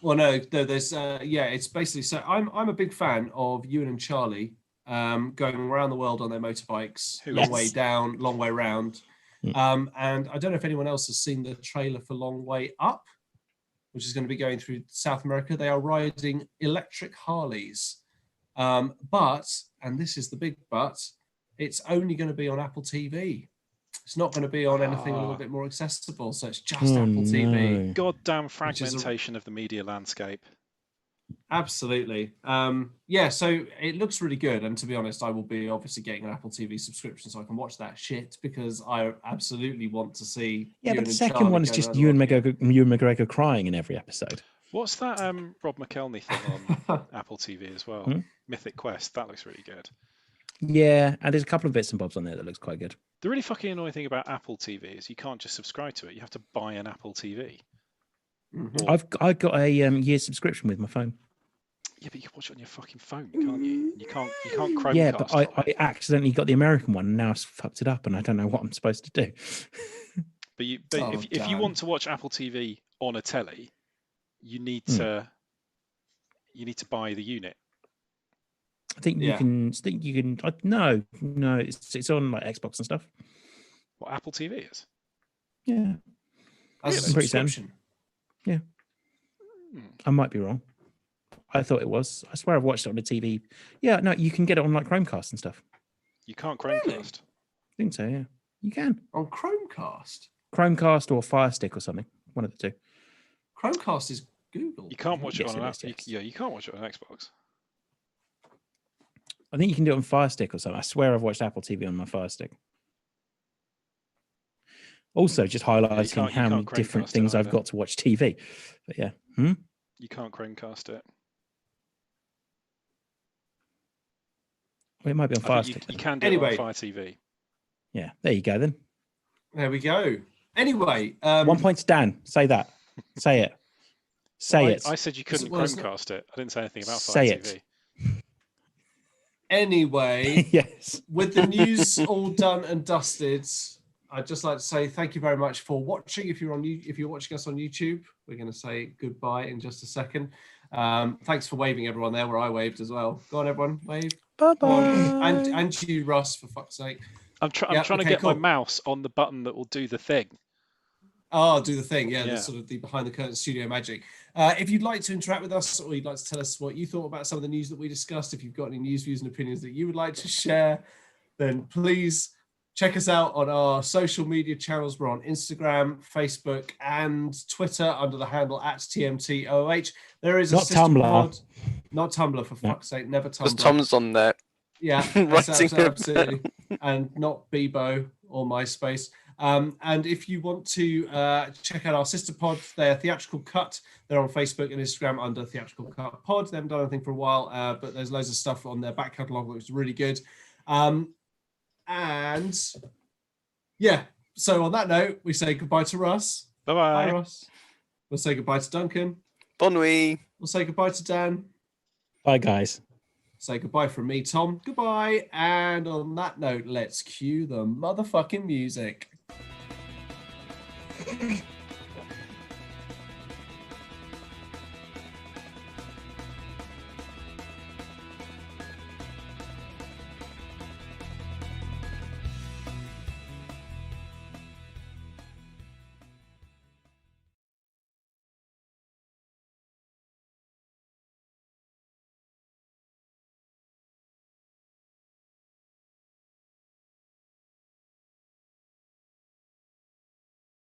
Well, no. There's it's basically so. I'm a big fan of Ewan and Charlie going around the world on their motorbikes, long way down, long way round. And I don't know if anyone else has seen the trailer for Long Way Up, which is going to be going through South America. They are riding electric Harleys. But, and this is the big but, it's only going to be on Apple TV. It's not going to be on anything a little bit more accessible. So it's just Apple TV. Goddamn fragmentation of the media landscape. Absolutely. So it looks really good. And to be honest, I will be obviously getting an Apple TV subscription so I can watch that shit because I absolutely want to see. Yeah, but the second one is just Ewan McGregor crying in every episode. What's that Rob McElhenney thing on Apple TV as well? Mythic Quest. That looks really good. Yeah, and there's a couple of bits and bobs on there that looks quite good. The really fucking annoying thing about Apple TV is you can't just subscribe to it. You have to buy an Apple TV. Mm-hmm. I've got a year subscription with my phone. Yeah, but you can watch it on your fucking phone, can't you? You can't Chromecast. Yeah, but I accidentally got the American one, and now I've fucked it up, and I don't know what I'm supposed to do. But if you want to watch Apple TV on a telly, you need to buy the unit. I think you can. No, it's on like Xbox and stuff. What Apple TV is? Yeah, as a subscription. Yeah, I might be wrong. I thought it was. I swear I've watched it on the TV. Yeah, no, you can get it on like Chromecast and stuff. You can't Chromecast. Really? I think so. Yeah, you can on Chromecast. Chromecast or Fire Stick or something. One of the two. Chromecast is Google. You can't watch it on an you can't watch it on Xbox. I think you can do it on Fire Stick or something. I swear I've watched Apple TV on my Fire Stick. Also, just highlighting how many different things I've got to watch TV. But yeah. You can't Chromecast it. Well, it might be on Fire Stick. You can do it on Fire TV. Yeah, there you go then. There we go. Anyway. 1 point to Dan. Say that. Say it. Say it. I said you couldn't Chromecast it. I didn't say anything about Fire TV. Anyway, yes. With the news all done and dusted, I'd just like to say thank you very much for watching. If you're watching us on YouTube, we're going to say goodbye in just a second. Thanks for waving, everyone there where I waved as well. Go on, everyone, wave. Bye-bye. And you, Russ, for fuck's sake. I'm trying to get my mouse on the button that will do the thing. Oh, do the thing. Yeah, that's sort of the behind the curtain studio magic. If you'd like to interact with us or you'd like to tell us what you thought about some of the news that we discussed, if you've got any news, views and opinions that you would like to share, then please check us out on our social media channels. We're on Instagram, Facebook and Twitter under the handle @TMTOH. There is a Tumblr. Pod, not Tumblr, for fuck's sake, never Tumblr. Because Tom's on there. Yeah, absolutely. And not Bebo or MySpace. And if you want to check out our sister pod, they're Theatrical Cut. They're on Facebook and Instagram under Theatrical Cut Pod. They haven't done anything for a while, but there's loads of stuff on their back catalogue that was really good. And yeah, so on that note, we say goodbye to Russ. Bye-bye. Bye, Russ. We'll say goodbye to Duncan. Bon nuit. We'll say goodbye to Dan. Bye, guys. Say goodbye from me, Tom. Goodbye. And on that note, let's cue the motherfucking music.